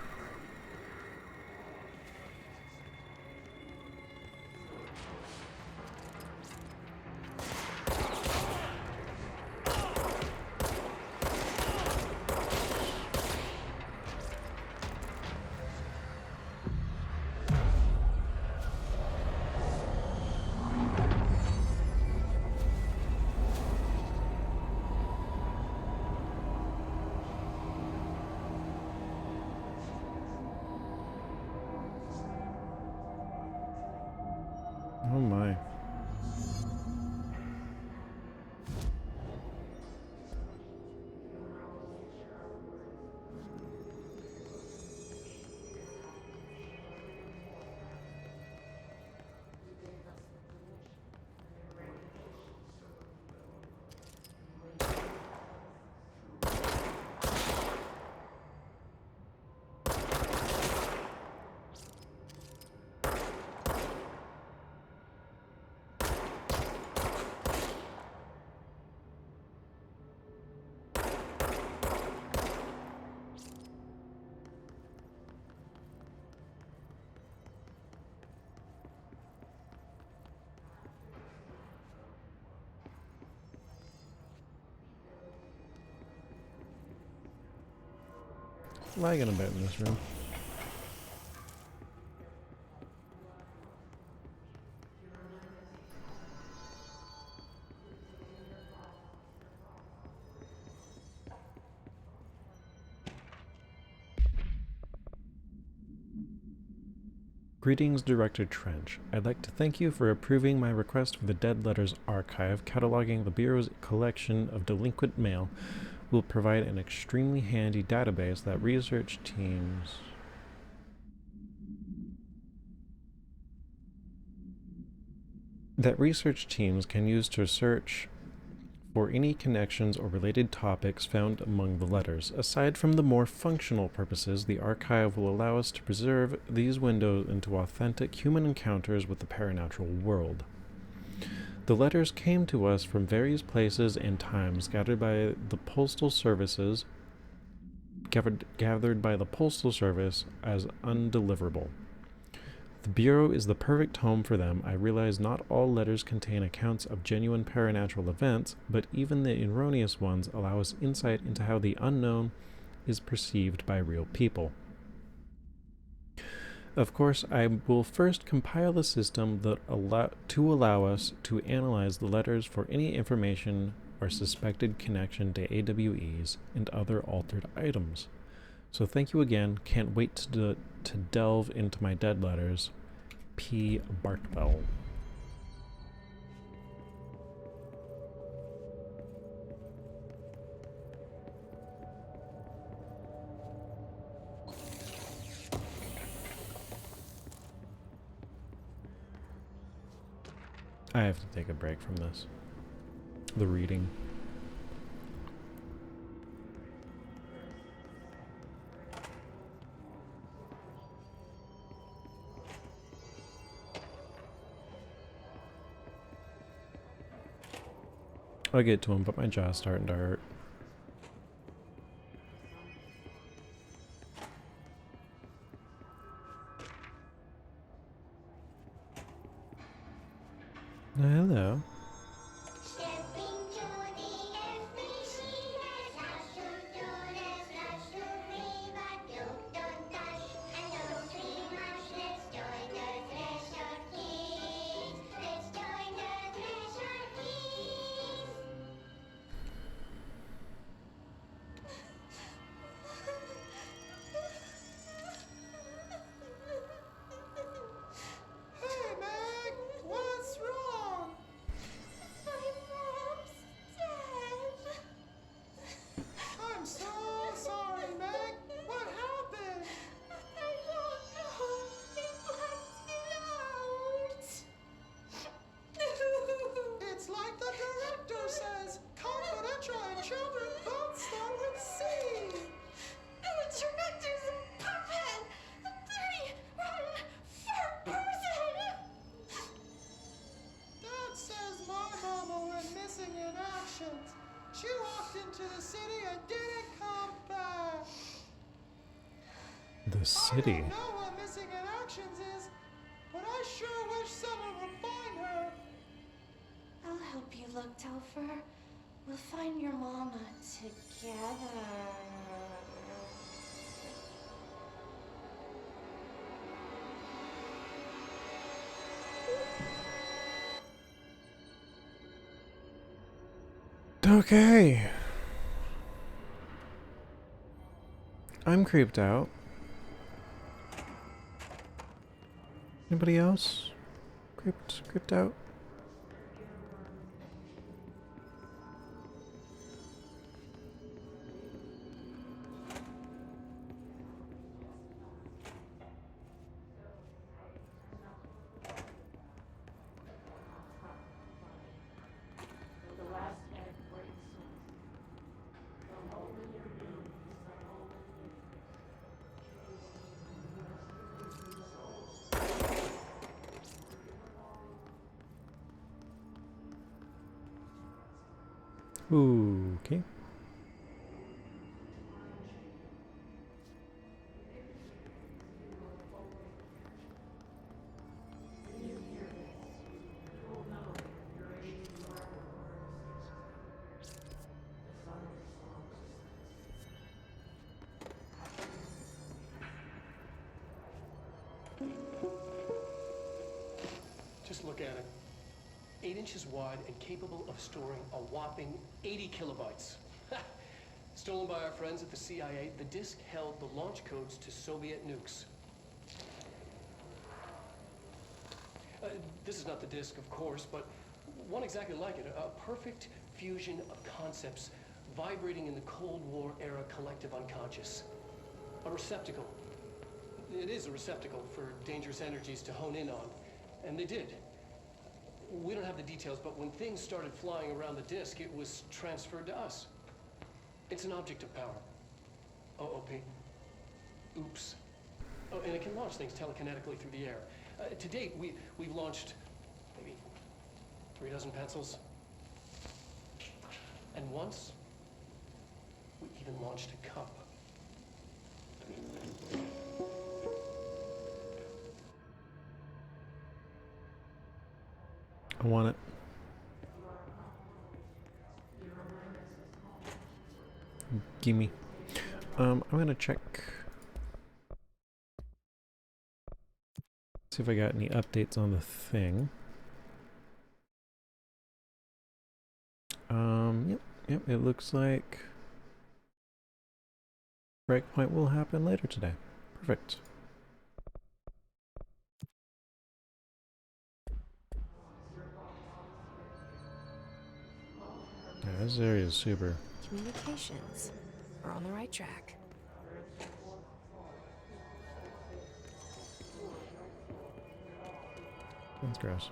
lagging a bit in this room. Greetings, Director Trench. I'd like to thank you for approving my request for the Dead Letters Archive. Cataloging the Bureau's collection of delinquent mail will provide an extremely handy database that research teams can use to search for any connections or related topics found among the letters. Aside from the more functional purposes, the archive will allow us to preserve these windows into authentic human encounters with the paranatural world. The letters came to us from various places and times, gathered by the Postal Service as undeliverable. The Bureau is the perfect home for them. I realize not all letters contain accounts of genuine paranatural events, but even the erroneous ones allow us insight into how the unknown is perceived by real people. Of course, I will first compile a system that allow us to analyze the letters for any information or suspected connection to AWEs and other altered items. So thank you again. Can't wait to delve into my dead letters. P. Bartwell. I have to take a break from this. The reading. I'll get to him, but my jaw's starting to hurt. Hello. Stepping to the FBC, there's lots to do, there's lots to read, but don't touch and don't be much. Let's join the treasure keys. Let's join the treasure keys. Hey, Meg! What's wrong? My mom's dead. I'm so sorry, Meg. What happened? I don't know. They blacked it out. It's like the director says. Confidential and children both start with C. The director's a puppet. A dirty, rotten, fat person. Dad says my mama went missing in action. She walked into the city and didn't come back. The I city. don't know what missing in actions is, but I sure wish someone would find her. I'll help you look, Telfer. We'll find your mama together. Okay. I'm creeped out. Anybody else? Creeped out? Ooh, okay. look at it. 8 inches wide and capable of storing a whopping 80 kilobytes. Stolen by our friends at the CIA, the disk held the launch codes to Soviet nukes. This is not the disk, of course, but one exactly like it. A perfect fusion of concepts vibrating in the Cold War era collective unconscious. A receptacle. It is a receptacle for dangerous energies to hone in on. And they did. We don't have the details, but when things started flying around the disk, it was transferred to us. It's an object of power. OOP. Oops. Oh, and it can launch things telekinetically through the air. To date, we've launched maybe 3 dozen pencils. And once, we even launched a cup. I want it. Gimme. I'm gonna check. See if I got any updates on the thing. Yep, it looks like breakpoint will happen later today. Perfect. Yeah, this area is super. Communications. We're on the right track. That's gross.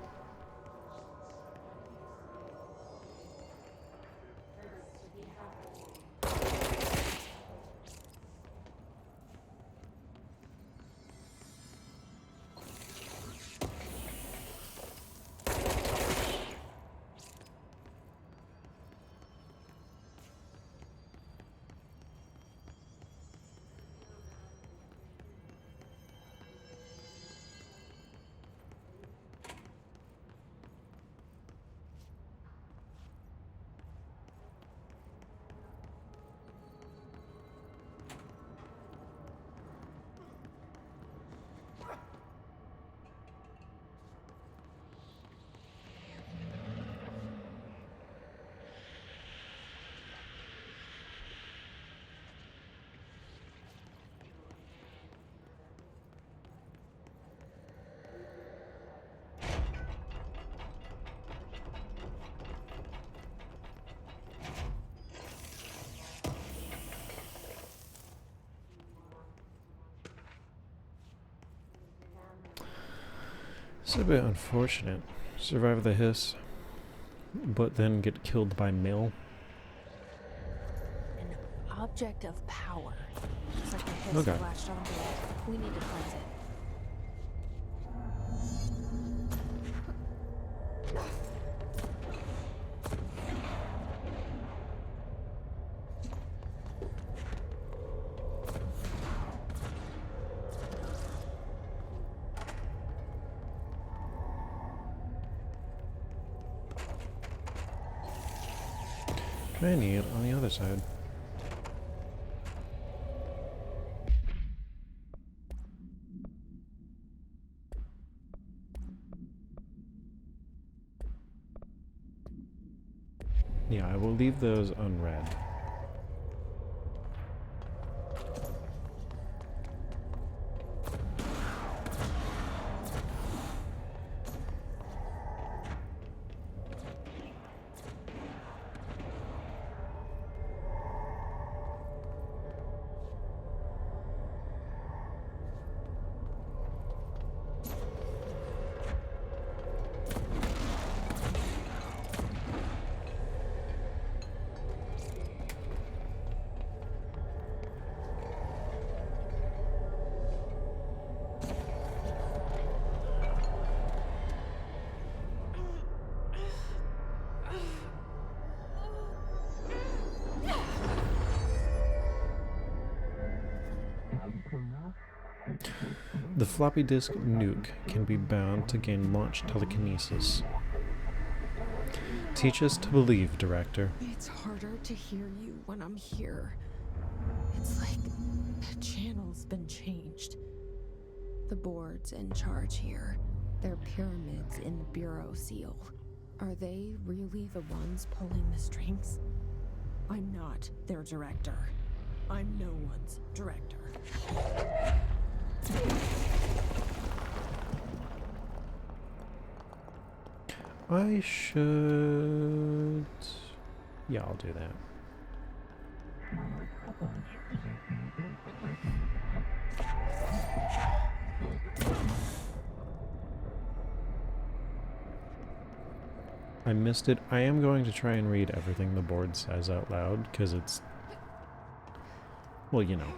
It's a bit unfortunate. Survive the hiss, but then get killed by Mill. An object of power. Just like the hiss Okay. flashed on board. We need to cleanse it. I need it on the other side. Yeah, I will leave those unread. The floppy disk nuke can be bound to gain launch telekinesis. Teach us to believe, Director. It's harder to hear you when I'm here. It's like the channel's been changed. The board's in charge here. They're pyramids in the Bureau seal. Are they really the ones pulling the strings? I'm not their director. I'm no one's director. I should... Yeah, I'll do that. I missed it. I am going to try and read everything the board says out loud, because it's... well, you know.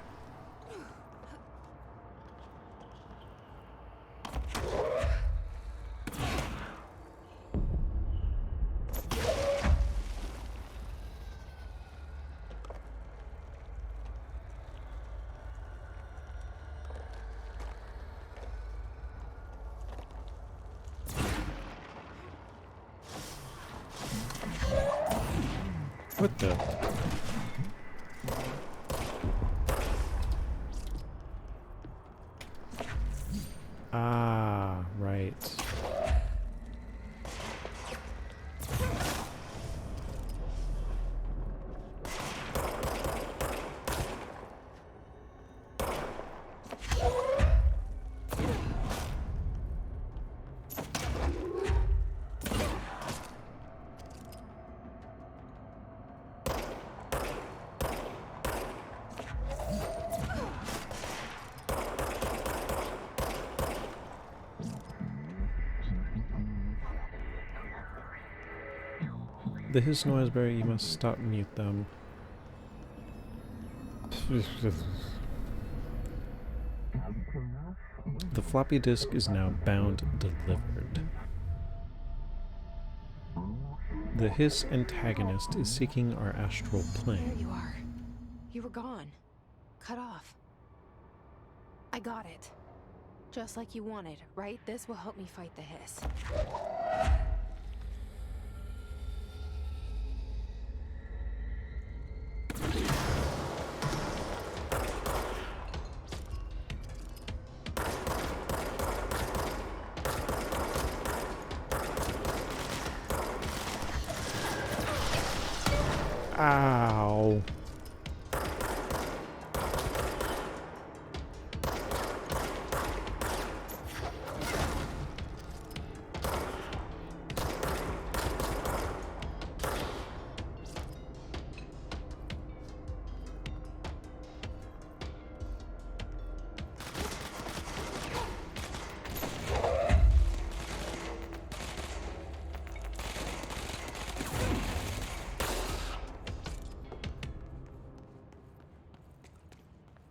What the? Ah, right. The hiss noise barrier, you must stop mute them. The floppy disk is now bound delivered. The hiss antagonist is seeking our astral plane. There you are. You were gone. Cut off. I got it. Just like you wanted, right? This will help me fight the hiss. Ow.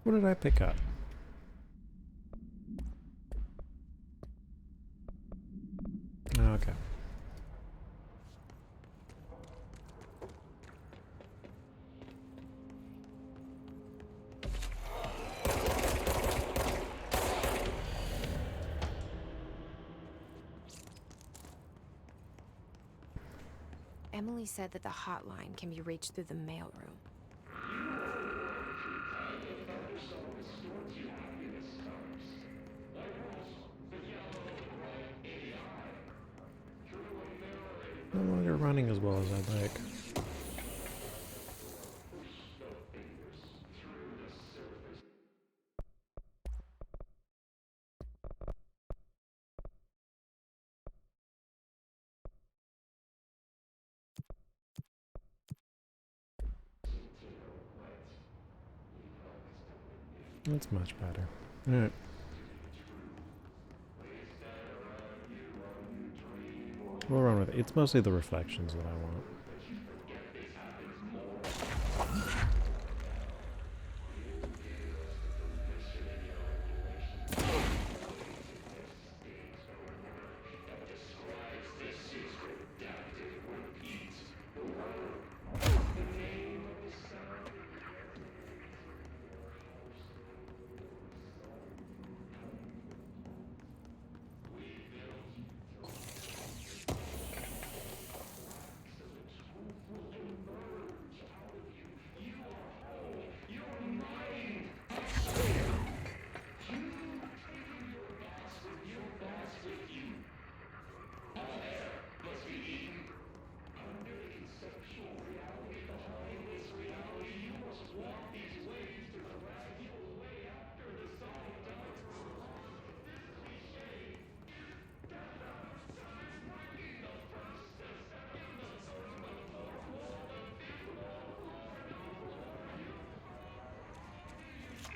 What did I pick up? Okay. Emily said that the hotline can be reached through the mailroom. No longer running as well as I'd like. That's much better. Alright. We'll run with it. It's mostly the reflections that I want.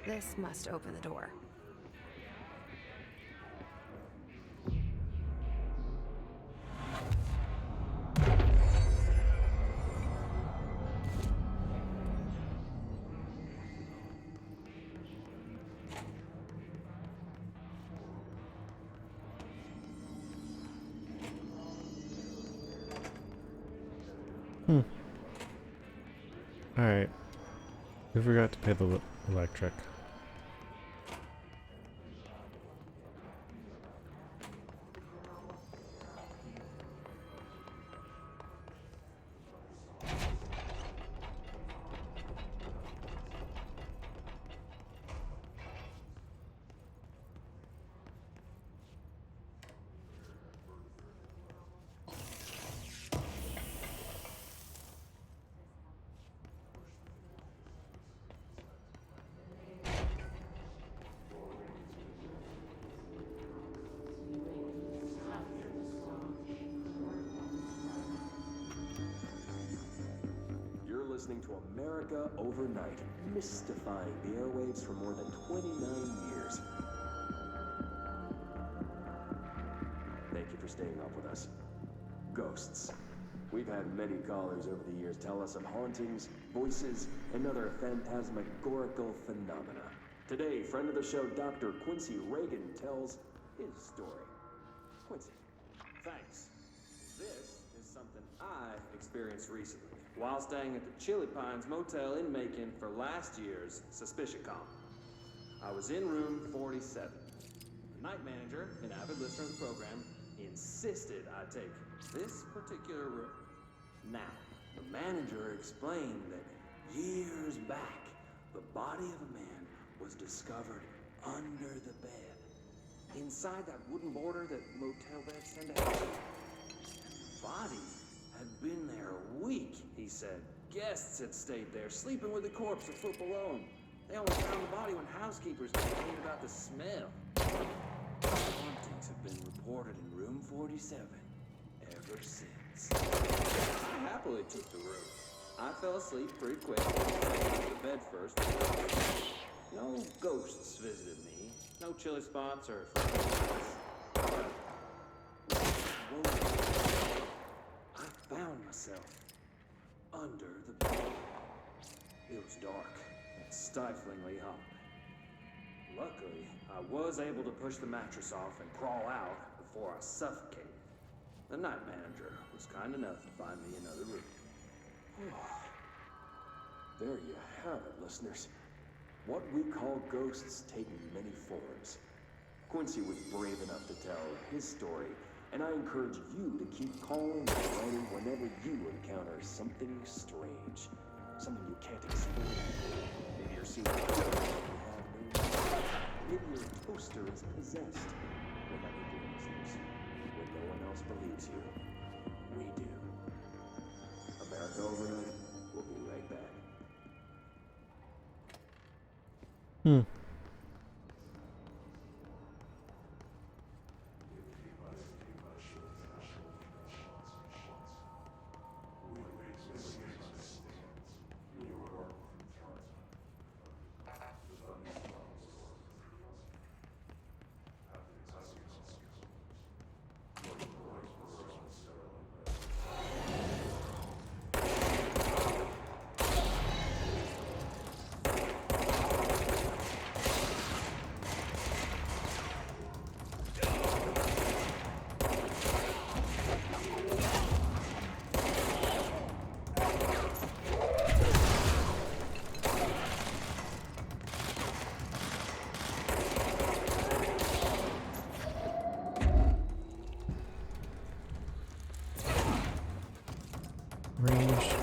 This must open the door. Alright. We forgot to pay the electric. Listening to America Overnight, mystifying the airwaves for more than 29 years. Thank you for staying up with us. Ghosts. We've had many callers over the years tell us of hauntings, voices, and other phantasmagorical phenomena. Today, friend of the show, Dr. Quincy Reagan tells his story. Quincy, thanks. This is something I experienced recently while staying at the Chili Pines Motel in Macon for last year's SuspiciaCon. I was in room 47. The night manager, an avid listener of the program, insisted I take this particular room. Now, the manager explained that years back, the body of a man was discovered under the bed, inside that wooden border that motel beds tend to have. Body had been there a week, he said. Guests had stayed there, sleeping with the corpse a foot below them. They only found the body when housekeepers complained about the smell. Hauntings have been reported in room 47 ever since. I happily took the room. I fell asleep pretty quick. I went to the bed first. No ghosts visited me. No chilly spots or I found myself under the bed. It was dark and stiflingly hot. Luckily, I was able to push the mattress off and crawl out before I suffocated. The night manager was kind enough to find me another room. There you have it, listeners. What we call ghosts take many forms. Quincy was brave enough to tell his story, and I encourage you to keep calling and writing whenever you encounter something strange, something you can't explain. Maybe you're seeing you have no. Maybe your toaster is possessed. Remember, dear listeners, when no one else believes you, we do. America Overnight, we'll be right back. Ranged.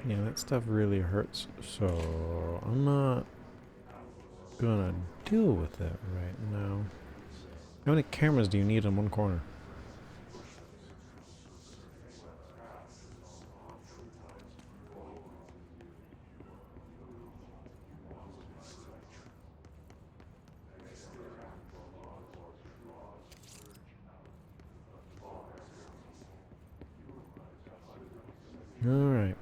Yeah, that stuff really hurts, so I'm not gonna deal with it right now. How many cameras do you need in one corner? Alright.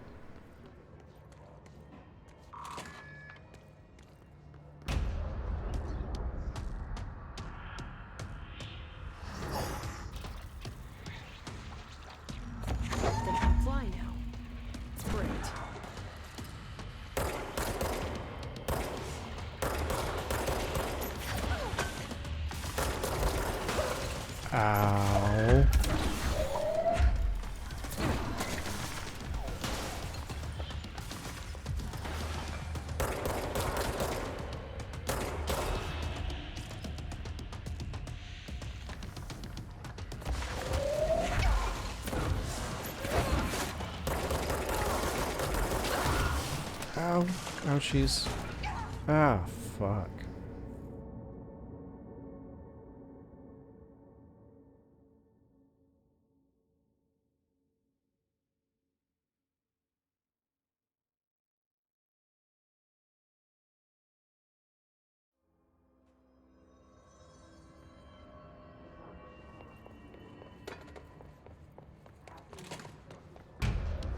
They can fly now. It's great. Ow. Ow. Ouchies. Ah, fuck.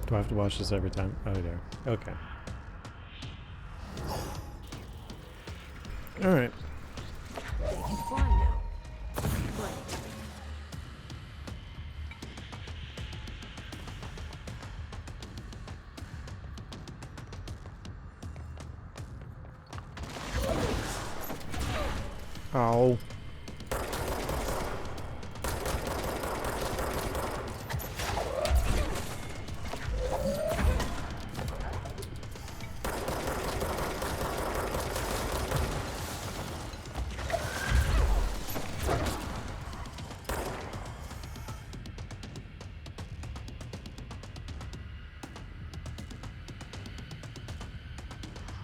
Do I have to watch this every time? Oh, there. Okay. Alright. They can fly now. Great. Ow.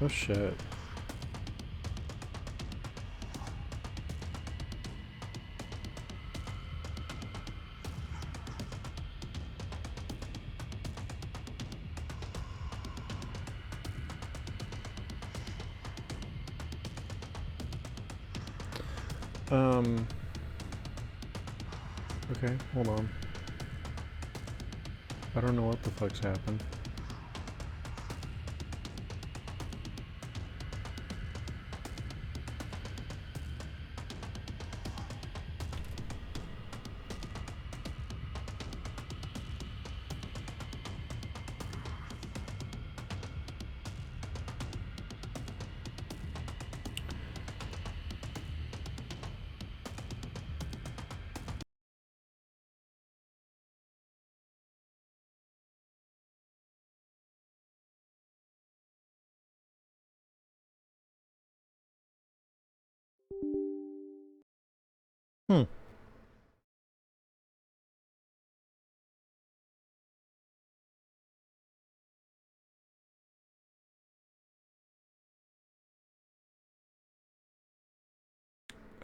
Oh shit. Okay, hold on. I don't know what the fuck's happened. Hmm.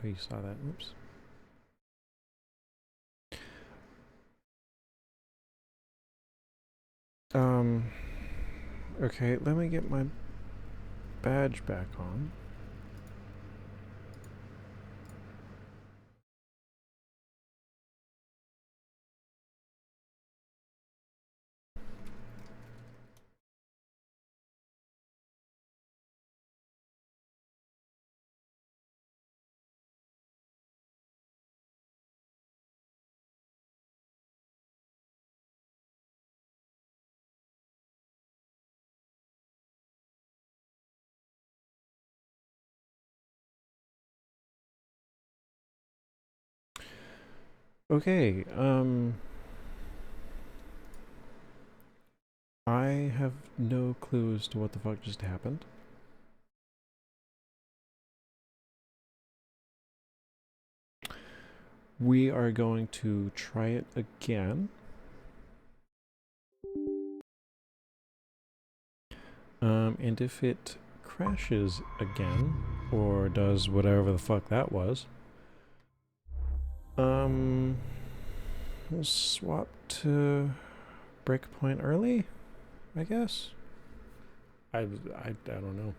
Oh, you saw that. Oops. Okay, let me get my badge back on. Okay, I have no clue as to what the fuck just happened. We are going to try it again. And if it crashes again, or does whatever the fuck that was, we'll swap to breakpoint early, I guess. I don't know.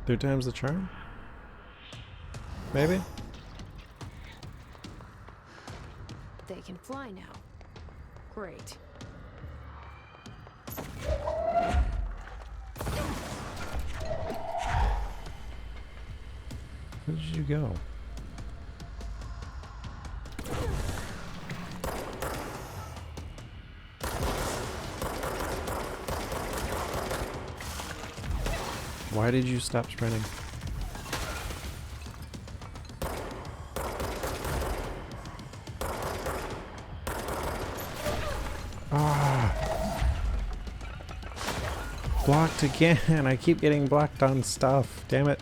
Third time's the charm? Maybe? They can fly now. Great. Where did you go? Why did you stop sprinting? Ah! Blocked again! I keep getting blocked on stuff. Damn it.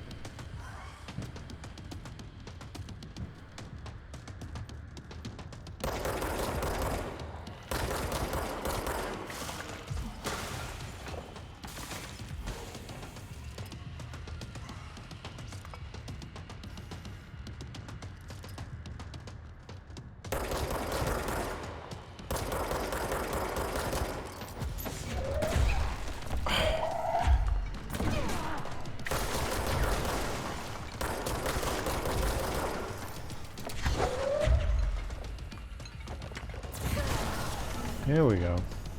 There we go.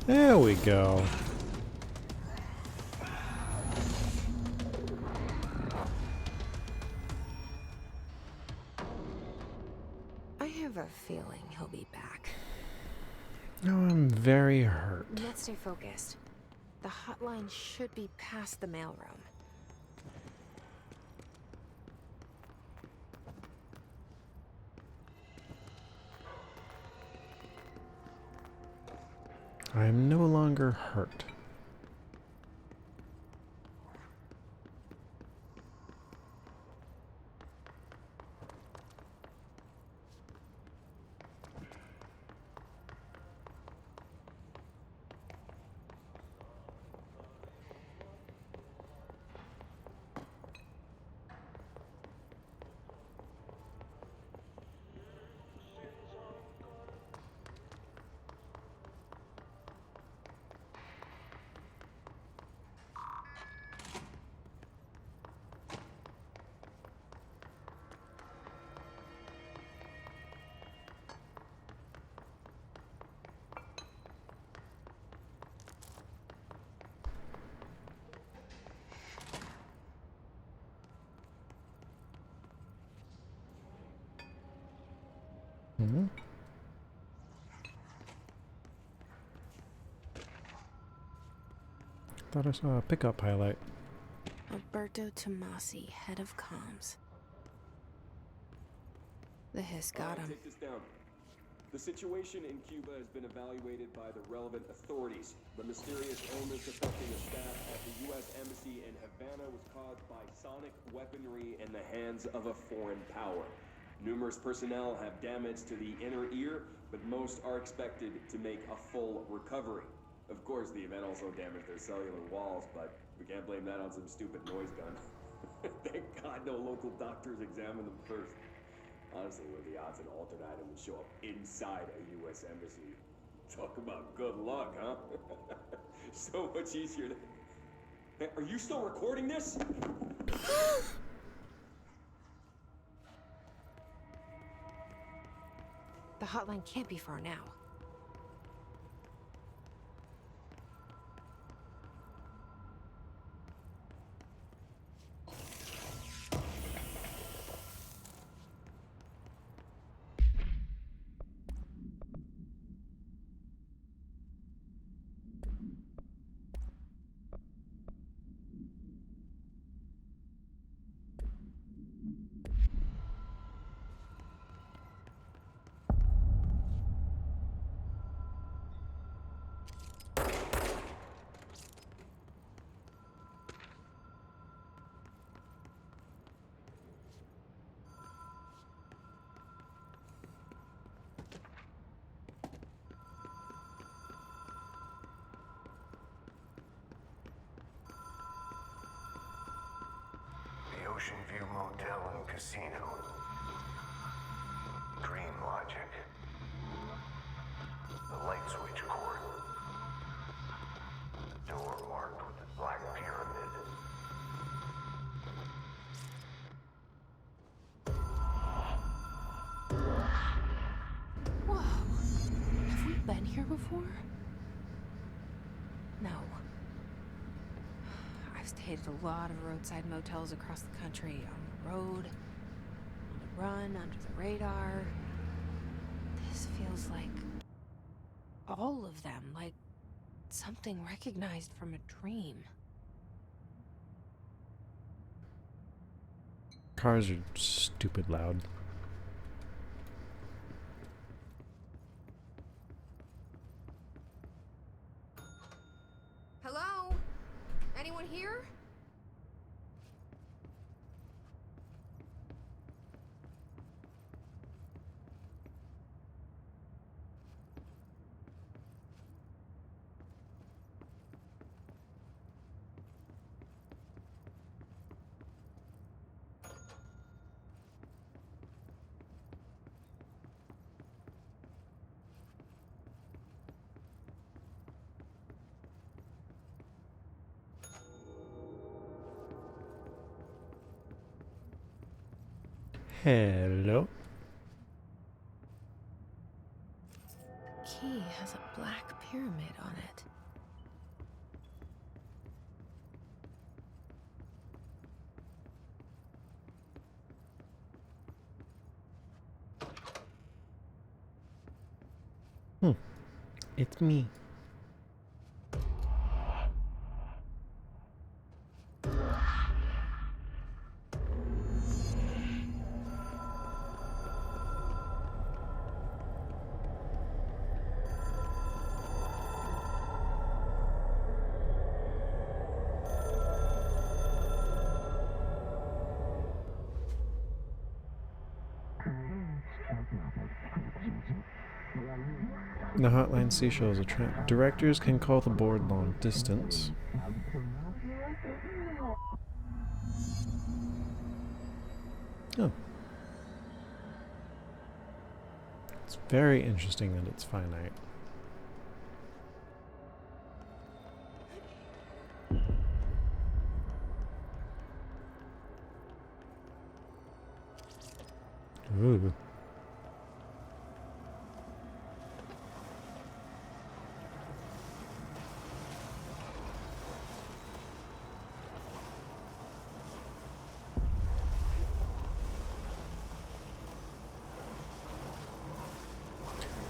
There we go. I have a feeling he'll be back. No, I'm very hurt. Let's stay focused. The hotline should be past the mailroom. I am no longer hurt. Mm-hmm. Thought I saw a pickup highlight. Alberto Tomasi, head of comms. The hiss got him. Take this down. The situation in Cuba has been evaluated by the relevant authorities. The mysterious illness affecting the staff at the U.S. Embassy in Havana was caused by sonic weaponry in the hands of a foreign power. Numerous personnel have damage to the inner ear, but most are expected to make a full recovery. Of course, the event also damaged their cellular walls, but we can't blame that on some stupid noise gun. Thank God no local doctors examined them first. Honestly, what are the odds an altered item would show up inside a U.S. embassy? Talk about good luck, huh? So much easier to... Hey, are you still recording this? The hotline can't be far now. Ocean View Motel and Casino. Dream Logic. The light switch cord. The door marked with the Black Pyramid. Whoa. Have we been here before? No. I've stayed at a lot of roadside motels across the country, on the road, on the run, under the radar. This feels like all of them, like something recognized from a dream. Cars are stupid loud. Hello? Anyone here? Hello. The key has a black pyramid on it. It's me. The hotline C shows a trend. Directors can call the board long distance. Oh. It's very interesting that it's finite. Ooh.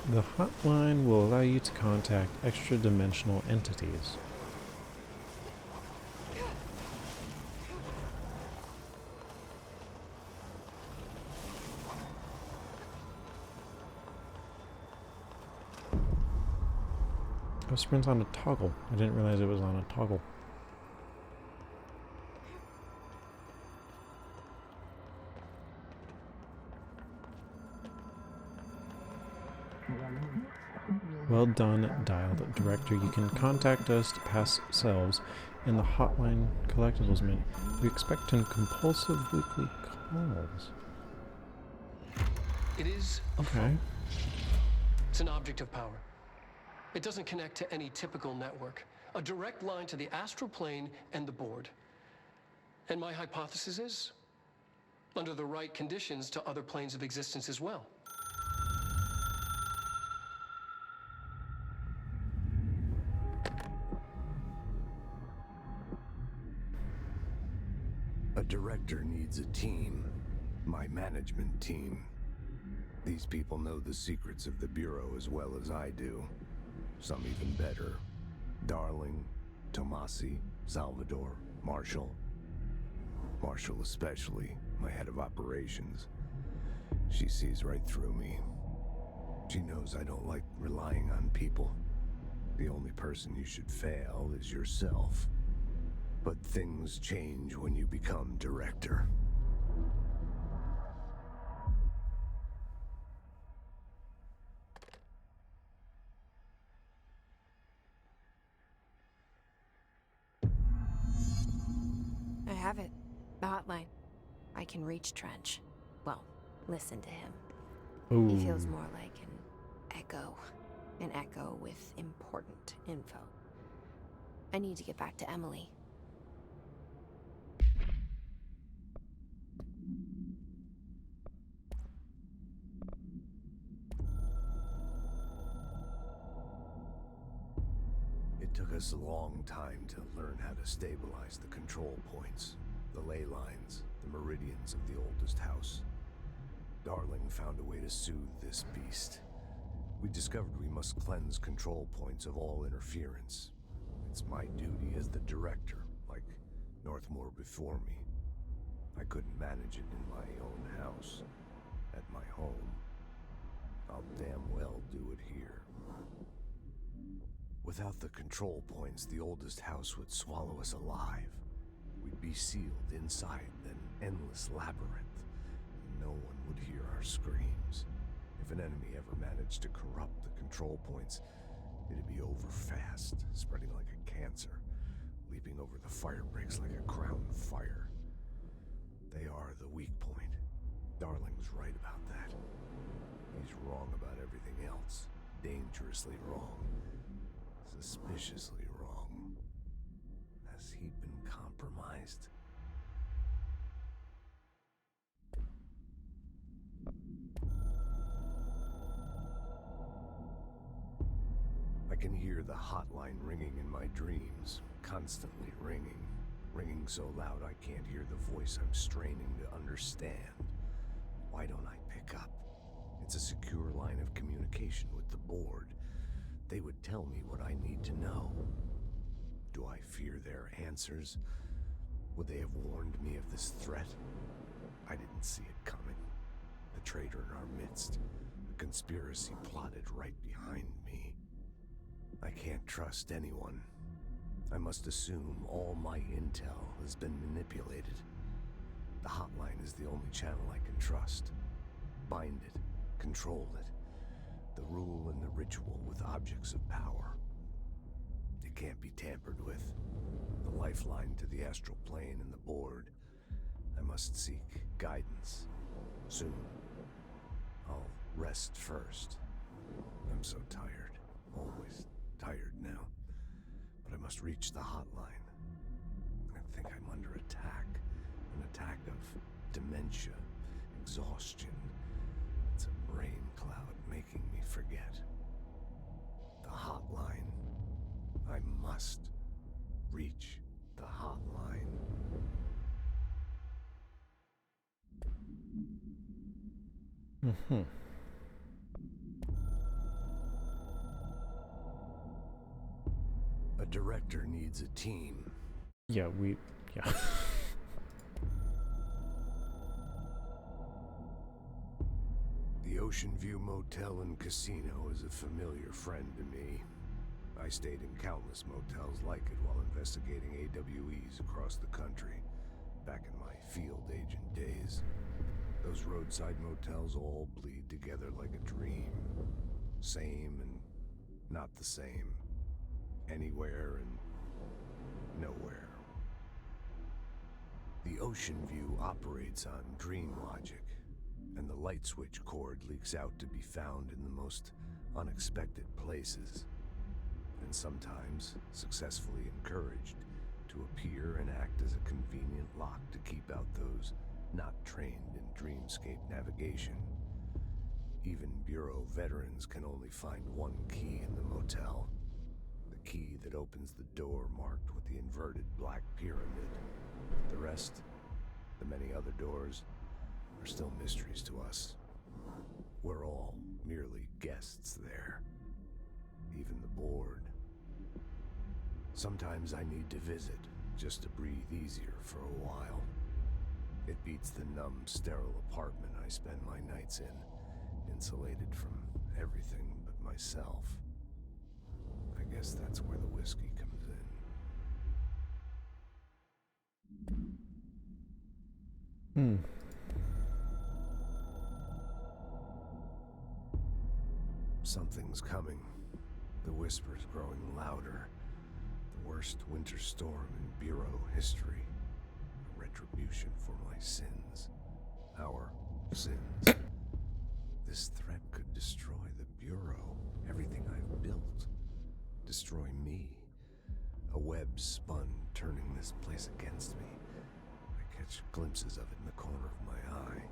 The hotline will allow you to contact extra-dimensional entities. Oh, sprint's on a toggle. I didn't realize it was on a toggle. Well done, dialed director. You can contact us to pass selves in the hotline collectibles mint. We expect compulsive weekly calls. It is a phone. It's an object of power. It doesn't connect to any typical network. A direct line to the astral plane and the board. And my hypothesis is, under the right conditions, to other planes of existence as well. A director needs a team. My management team. These people know the secrets of the Bureau as well as I do. Some even better. Darling, Tomasi, Salvador, Marshall. Marshall especially, my head of operations. She sees right through me. She knows I don't like relying on people. The only person you should fail is yourself. But things change when you become director. I have it. The hotline. I can reach Trench. Well, listen to him. Ooh. He feels more like an echo with important info. I need to get back to Emily. It took us a long time to learn how to stabilize the control points, the ley lines, the meridians of the oldest house. Darling found a way to soothe this beast. We discovered we must cleanse control points of all interference. It's my duty as the director, like Northmore before me. I couldn't manage it in my own house, at my home. I'll damn well do it here. Without the control points, the oldest house would swallow us alive. We'd be sealed inside an endless labyrinth, and no one would hear our screams. If an enemy ever managed to corrupt the control points, it'd be over fast, spreading like a cancer, leaping over the fire breaks like a crown fire. They are the weak point. Darling's right about that. He's wrong about everything else. Dangerously wrong. Suspiciously wrong. Has he been compromised? I can hear the hotline ringing in my dreams, constantly ringing. Ringing so loud I can't hear the voice I'm straining to understand. Why don't I pick up? It's a secure line of communication with the board. They would tell me what I need to know. Do I fear their answers? Would they have warned me of this threat? I didn't see it coming. The traitor in our midst. A conspiracy plotted right behind me. I can't trust anyone. I must assume all my intel has been manipulated. The hotline is the only channel I can trust. Bind it, control it. The rule and the ritual with objects of power. It can't be tampered with. The lifeline to the astral plane and the board. I must seek guidance. Soon. I'll rest first. I'm so tired. Always tired now. But I must reach the hotline. I think I'm under attack. An attack of dementia, exhaustion. It's a brain cloud making me forget. The hotline. I must reach the hotline. Mm-hmm. A director needs a team. Yeah. The Ocean View Motel and Casino is a familiar friend to me. I stayed in countless motels like it while investigating AWEs across the country, back in my field agent days. Those roadside motels all bleed together like a dream. Same and not the same. Anywhere and nowhere. The Ocean View operates on dream logic, and the light switch cord leaks out to be found in the most unexpected places, and sometimes successfully encouraged to appear and act as a convenient lock to keep out those not trained in dreamscape navigation. Even Bureau veterans can only find one key in the motel. The key that opens the door marked with the inverted black pyramid. The rest, the many other doors, are still mysteries to us. We're all merely guests there. Even the board. Sometimes I need to visit, just to breathe easier for a while. It beats the numb, sterile apartment I spend my nights in, insulated from everything but myself. I guess that's where the whiskey comes in. Something's coming. The whispers growing louder. The worst winter storm in Bureau history. A retribution for my sins. Our sins. This threat could destroy the Bureau, everything I've built. Destroy me. A web spun, turning this place against me. I catch glimpses of it in the corner of my eye.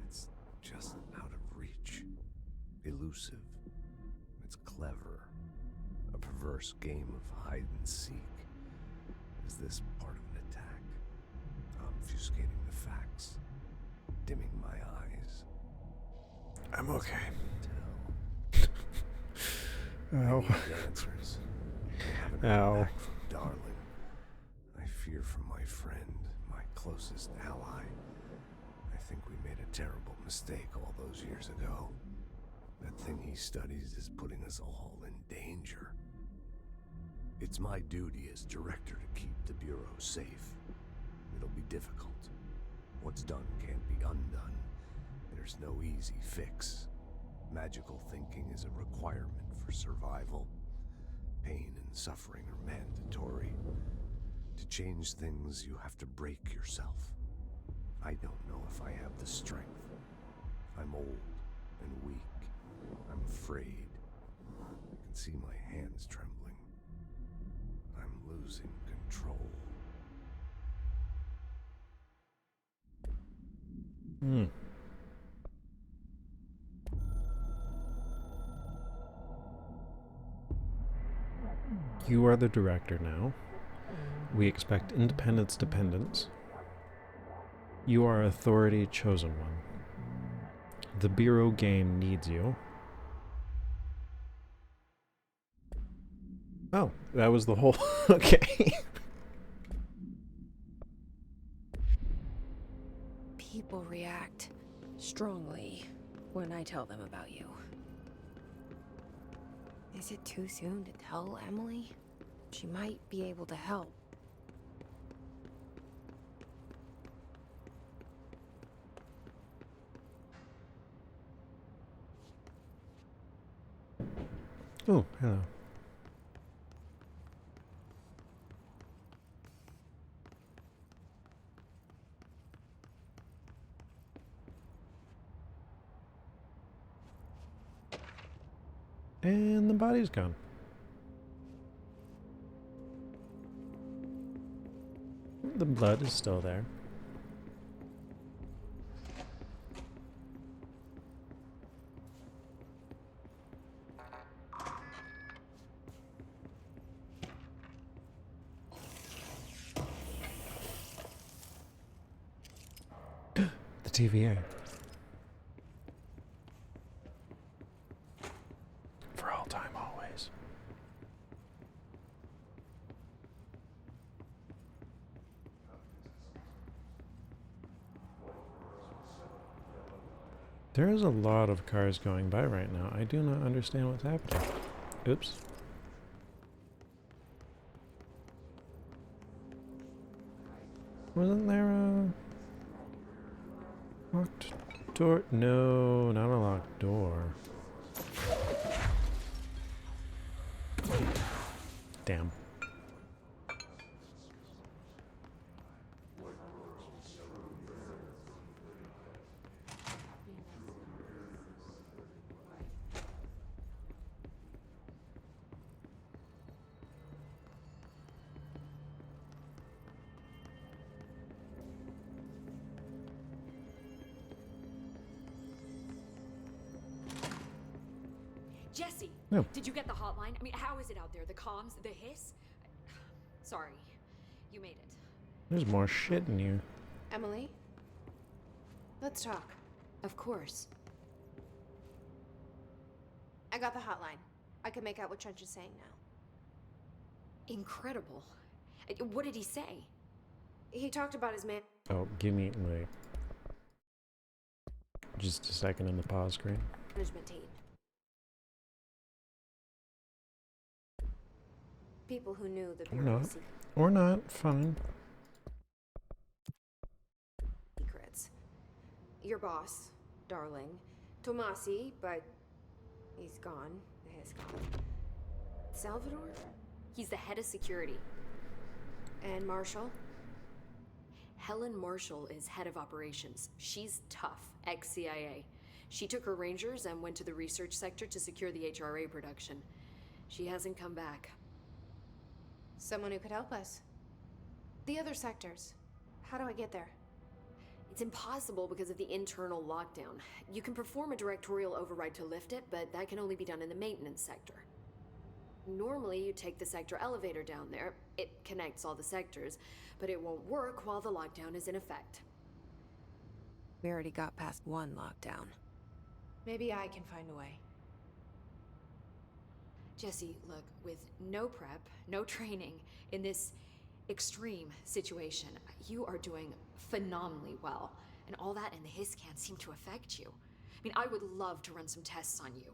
It's just out of reach. Elusive. It's clever. A perverse game of hide and seek. Is this part of an attack? Obfuscating the facts. Dimming my eyes. I'm okay. I Ow. need answers. I haven't heard Ow. back from Darling. I fear for my friend, my closest ally. I think we made a terrible mistake all those years ago. That thing he studies is putting us all in danger. It's my duty as director to keep the Bureau safe. It'll be difficult. What's done can't be undone. There's no easy fix. Magical thinking is a requirement for survival. Pain and suffering are mandatory. To change things, you have to break yourself. I don't know if I have the strength. I'm old and weak. I'm afraid. I can see my hands trembling. I'm losing control. You are the director now. We expect independence dependence. You are authority chosen one. The Bureau game needs you. Oh, that was the whole... Okay. People react strongly when I tell them about you. Is it too soon to tell Emily? She might be able to help. Oh, hello. And the body's gone. The blood is still there. The TVA. For all time, always. There is a lot of cars going by right now. I do not understand what's happening. Oops. Wasn't there a locked door? No, not a locked door. Damn. Jesse, No. Did you get the hotline? I mean, how is it out there? The comms, the hiss? Sorry, you made it. There's more shit in here. Emily? Let's talk. Of course. I got the hotline. I can make out what Trench is saying now. Incredible. What did he say? He talked about his man. Oh, give me, wait. Just a second in the pause screen. Management team. People who knew the Or Bureau not. Or not, fine. secrets. Your boss, Darling, Tomasi, but he's gone. He's gone. Salvador? He's the head of security. And Marshall? Helen Marshall is head of operations. She's tough, ex-CIA. She took her Rangers and went to the research sector to secure the HRA production. She hasn't come back. Someone who could help us. The other sectors. How do I get there? It's impossible because of the internal lockdown. You can perform a directorial override to lift it, but that can only be done in the maintenance sector. Normally, you take the sector elevator down there. It connects all the sectors, but it won't work while the lockdown is in effect. We already got past one lockdown. Maybe I can find a way. Jesse, look, with no prep, no training, in this extreme situation, you are doing phenomenally well. And all that and the hiss can't seem to affect you. I mean, I would love to run some tests on you.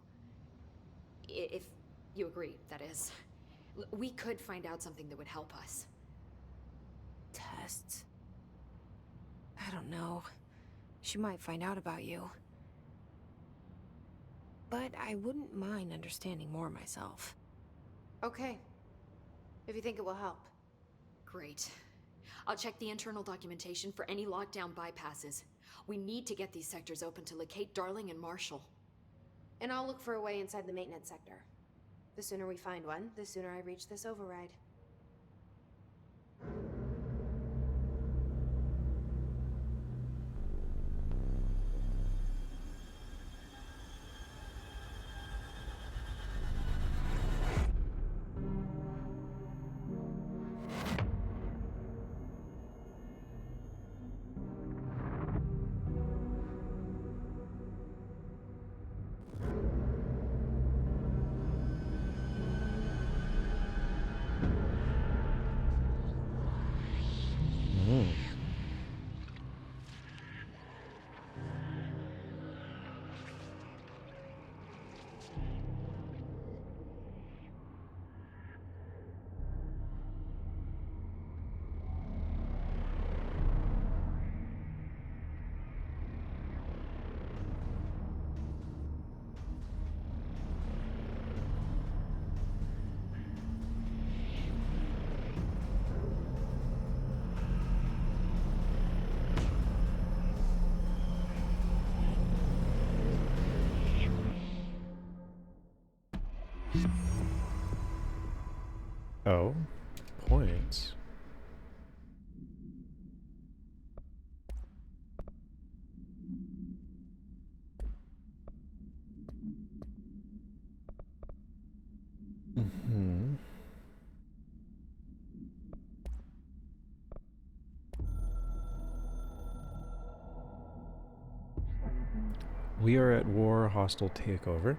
If you agree, that is. We could find out something that would help us. Tests? I don't know. She might find out about you. But I wouldn't mind understanding more myself. Okay. If you think it will help. Great. I'll check the internal documentation for any lockdown bypasses. We need to get these sectors open to locate Darling and Marshall. And I'll look for a way inside the maintenance sector. The sooner we find one, the sooner I reach this override. Oh, points. We are at war, hostile takeover.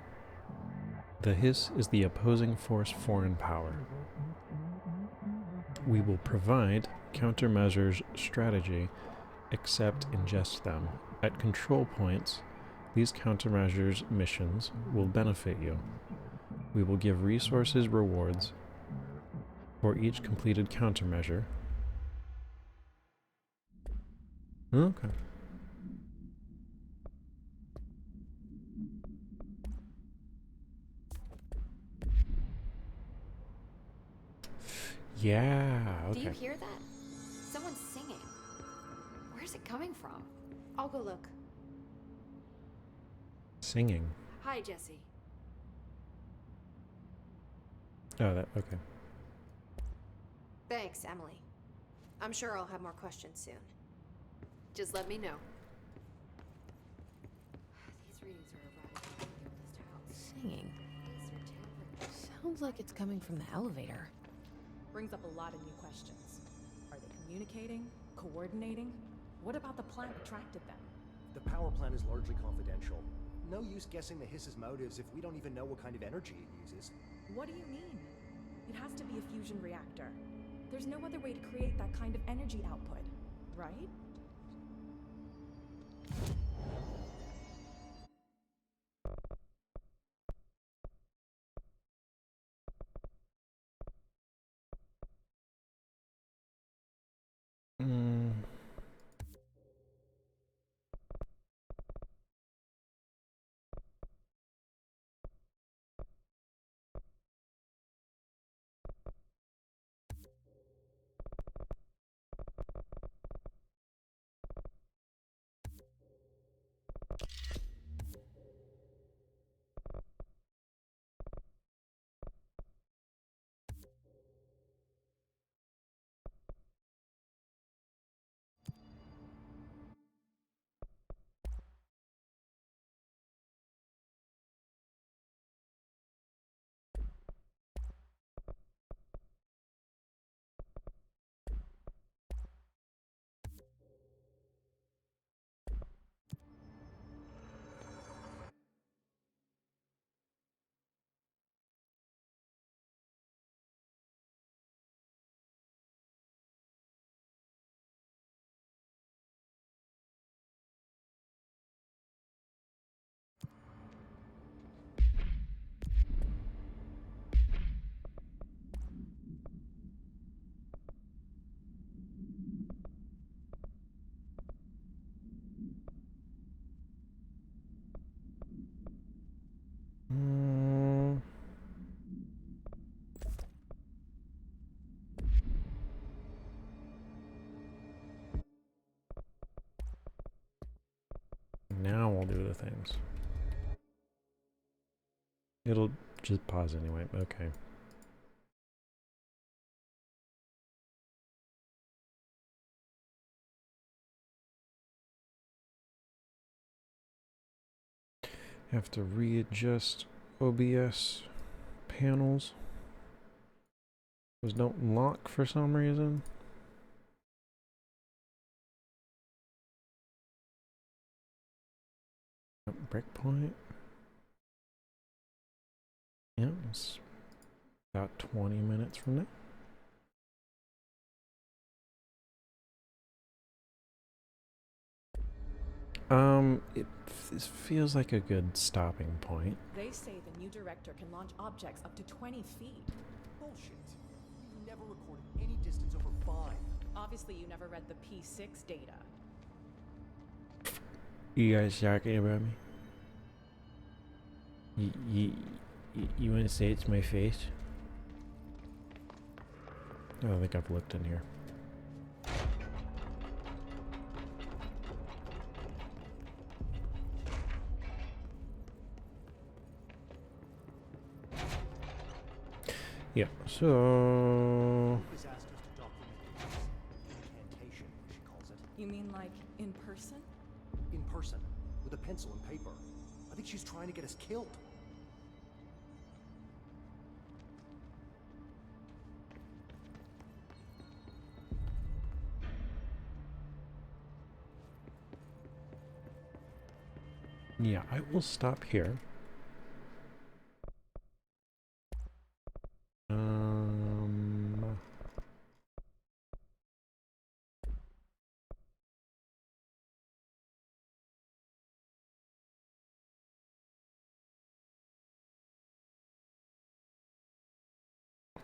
The hiss is the opposing force foreign power. We will provide countermeasures strategy, except ingest them. At control points, these countermeasures missions will benefit you. We will give resources rewards for each completed countermeasure. Okay. Yeah, okay. Do you hear that? Someone's singing. Where's it coming from? I'll go look. Singing. Hi, Jesse. Oh, that, okay. Thanks, Emily. I'm sure I'll have more questions soon. Just let me know. These readings are erratic in the oldest house. Singing. Sounds like it's coming from the elevator. Brings up a lot of new questions. Are they communicating? Coordinating? What about the plant attracted them? The power plant is largely confidential. No use guessing the hiss's motives if we don't even know what kind of energy it uses. What do you mean? It has to be a fusion reactor. There's no other way to create that kind of energy output, right? things. It'll just pause anyway. Okay. Have to readjust OBS panels. Those don't lock for some reason. Breakpoint. Yeah, it's about 20 minutes from now. This feels like a good stopping point. They say the new director can launch objects up to 20 feet. Bullshit. We've never recorded any distance over 5. Obviously, you never read the P6 data. You guys talking about me? You want to say it to my face? I don't think I've looked in here. Yeah, so... You mean like in person? In person, with a pencil and paper. I think she's trying to get us killed. Yeah, I will stop here.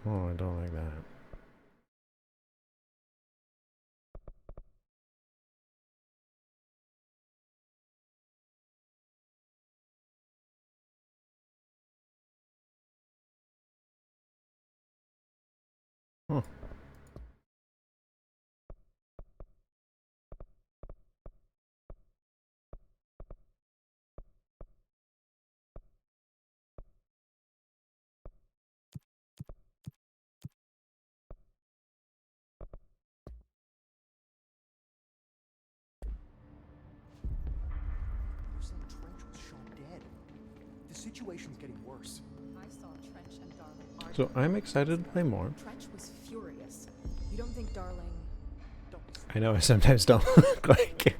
Oh, I don't like that. Huh. They're saying Trench was shot dead. The situation's getting worse. I saw Trench and Darling So I'm excited to play more. Trench was furious. You don't think Darling... I know I sometimes don't look like it.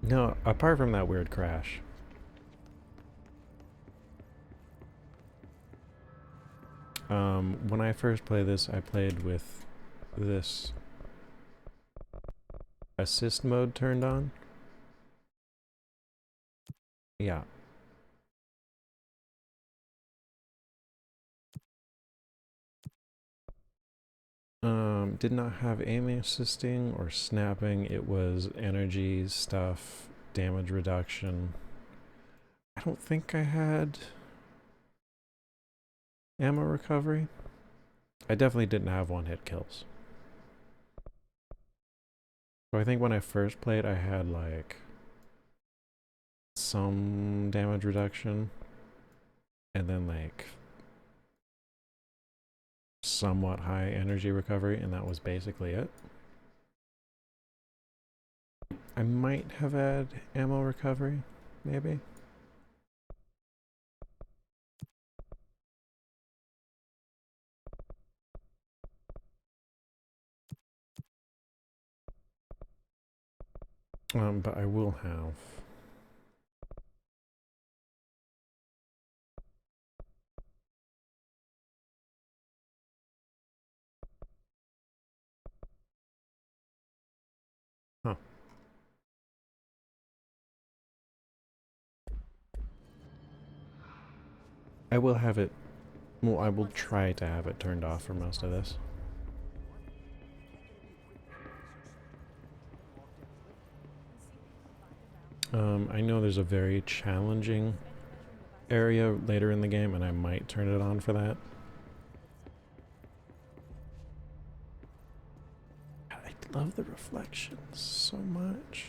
No, apart from that weird crash. When I first played this, I played with this assist mode turned on. Yeah. Did not have aiming assisting or snapping. It was energy stuff, damage reduction. I don't think I had ammo recovery. I definitely didn't have one-hit kills. So I think when I first played, I had like some damage reduction and then like somewhat high energy recovery, and that was basically it. I might have had ammo recovery, maybe. But I will have. Huh. I will have it. Well, I will try to have it turned off for most of this. I know there's a very challenging area later in the game, and I might turn it on for that. love the reflections so much.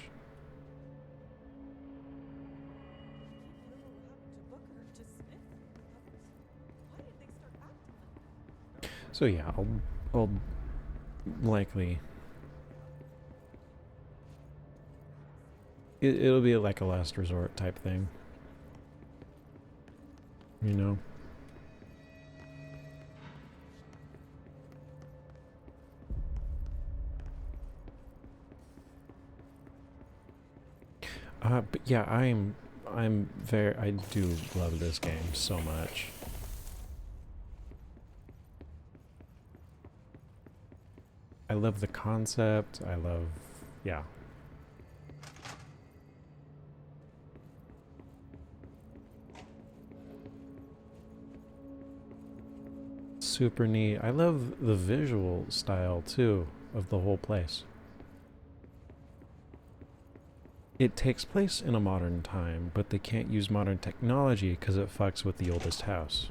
So yeah, I'll likely it'll be like a last resort type thing, you know. But yeah, I do love this game so much. I love the concept. I love, yeah. Super neat. I love the visual style too of the whole place. It takes place in a modern time, but they can't use modern technology because it fucks with the oldest house.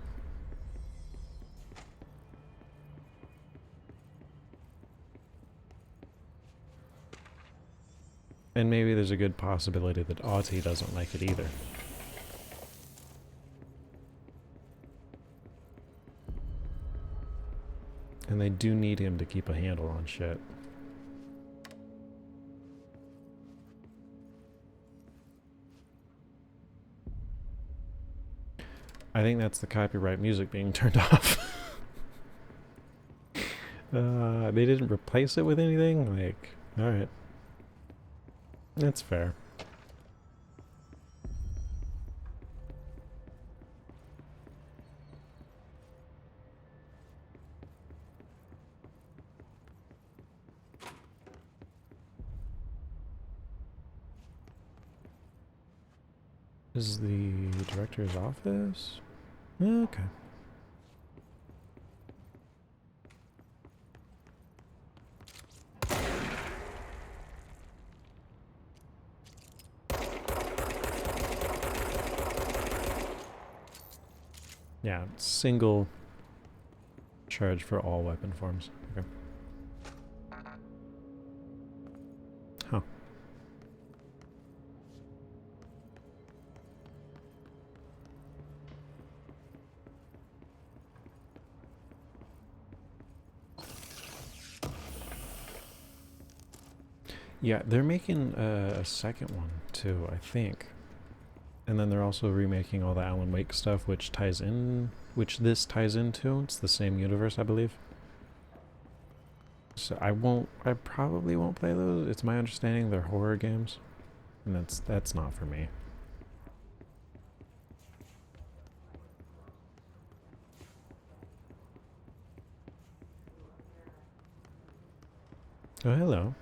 And maybe there's a good possibility that Audie doesn't like it either. And they do need him to keep a handle on shit. I think that's the copyright music being turned off. They didn't replace it with anything? Like, alright. That's fair. This is the director's office? Okay. Yeah, single charge for all weapon forms. Okay. Huh. Yeah, they're making a second one too, I think. And then they're also remaking all the Alan Wake stuff, which this ties into. It's the same universe, I believe. So I probably won't play those. It's my understanding they're horror games. And that's not for me. Oh, hello.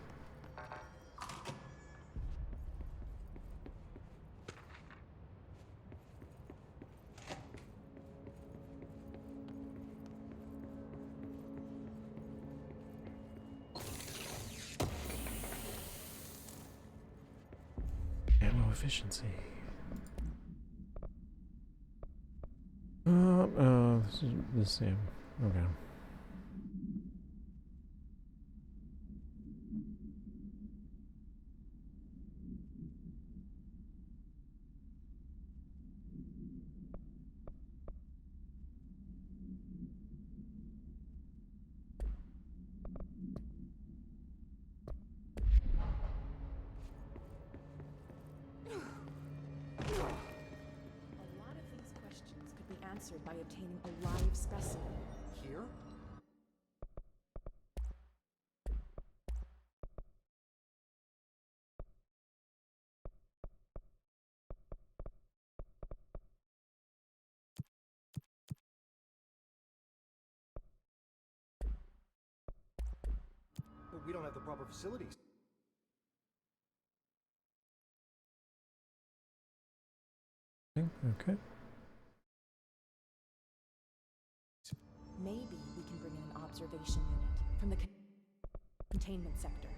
Ammo efficiency. This is the same. Okay. Answered by obtaining a live specimen. Here? But we don't have the proper facilities. Okay. Maybe we can bring in an observation unit from the containment sector.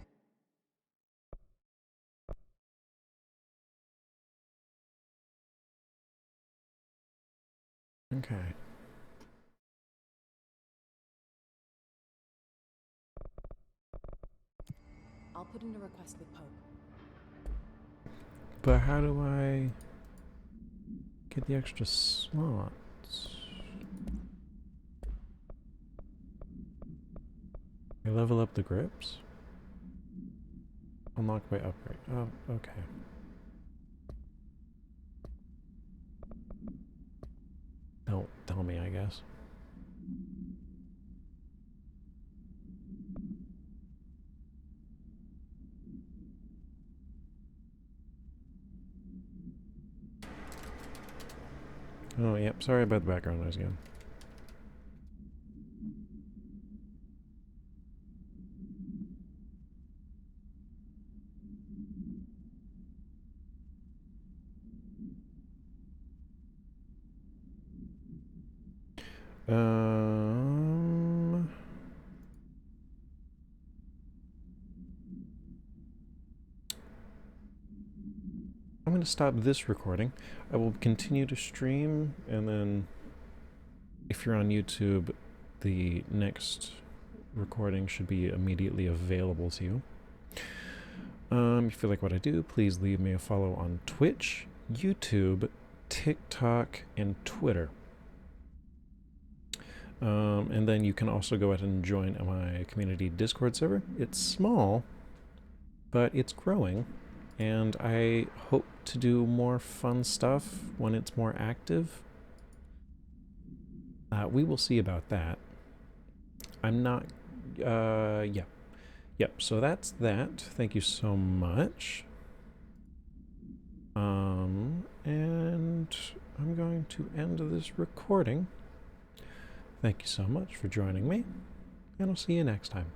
Okay. put in a request with Pope. But how do I get the extra slots? I level up the grips? Unlock by upgrade. Oh, okay. Don't tell me, I guess. Oh, yep. Sorry about the background noise again. I'm going to stop this recording. I will continue to stream, and then if you're on YouTube, the next recording should be immediately available to you. If you like what I do, please leave me a follow on Twitch, YouTube, TikTok, and Twitter. And then you can also go ahead and join my community Discord server. It's small, but it's growing, and I hope to do more fun stuff when it's more active. We will see about that. I'm not, yeah. Yep, so that's that. Thank you so much. And I'm going to end this recording. Thank you so much for joining me, and I'll see you next time.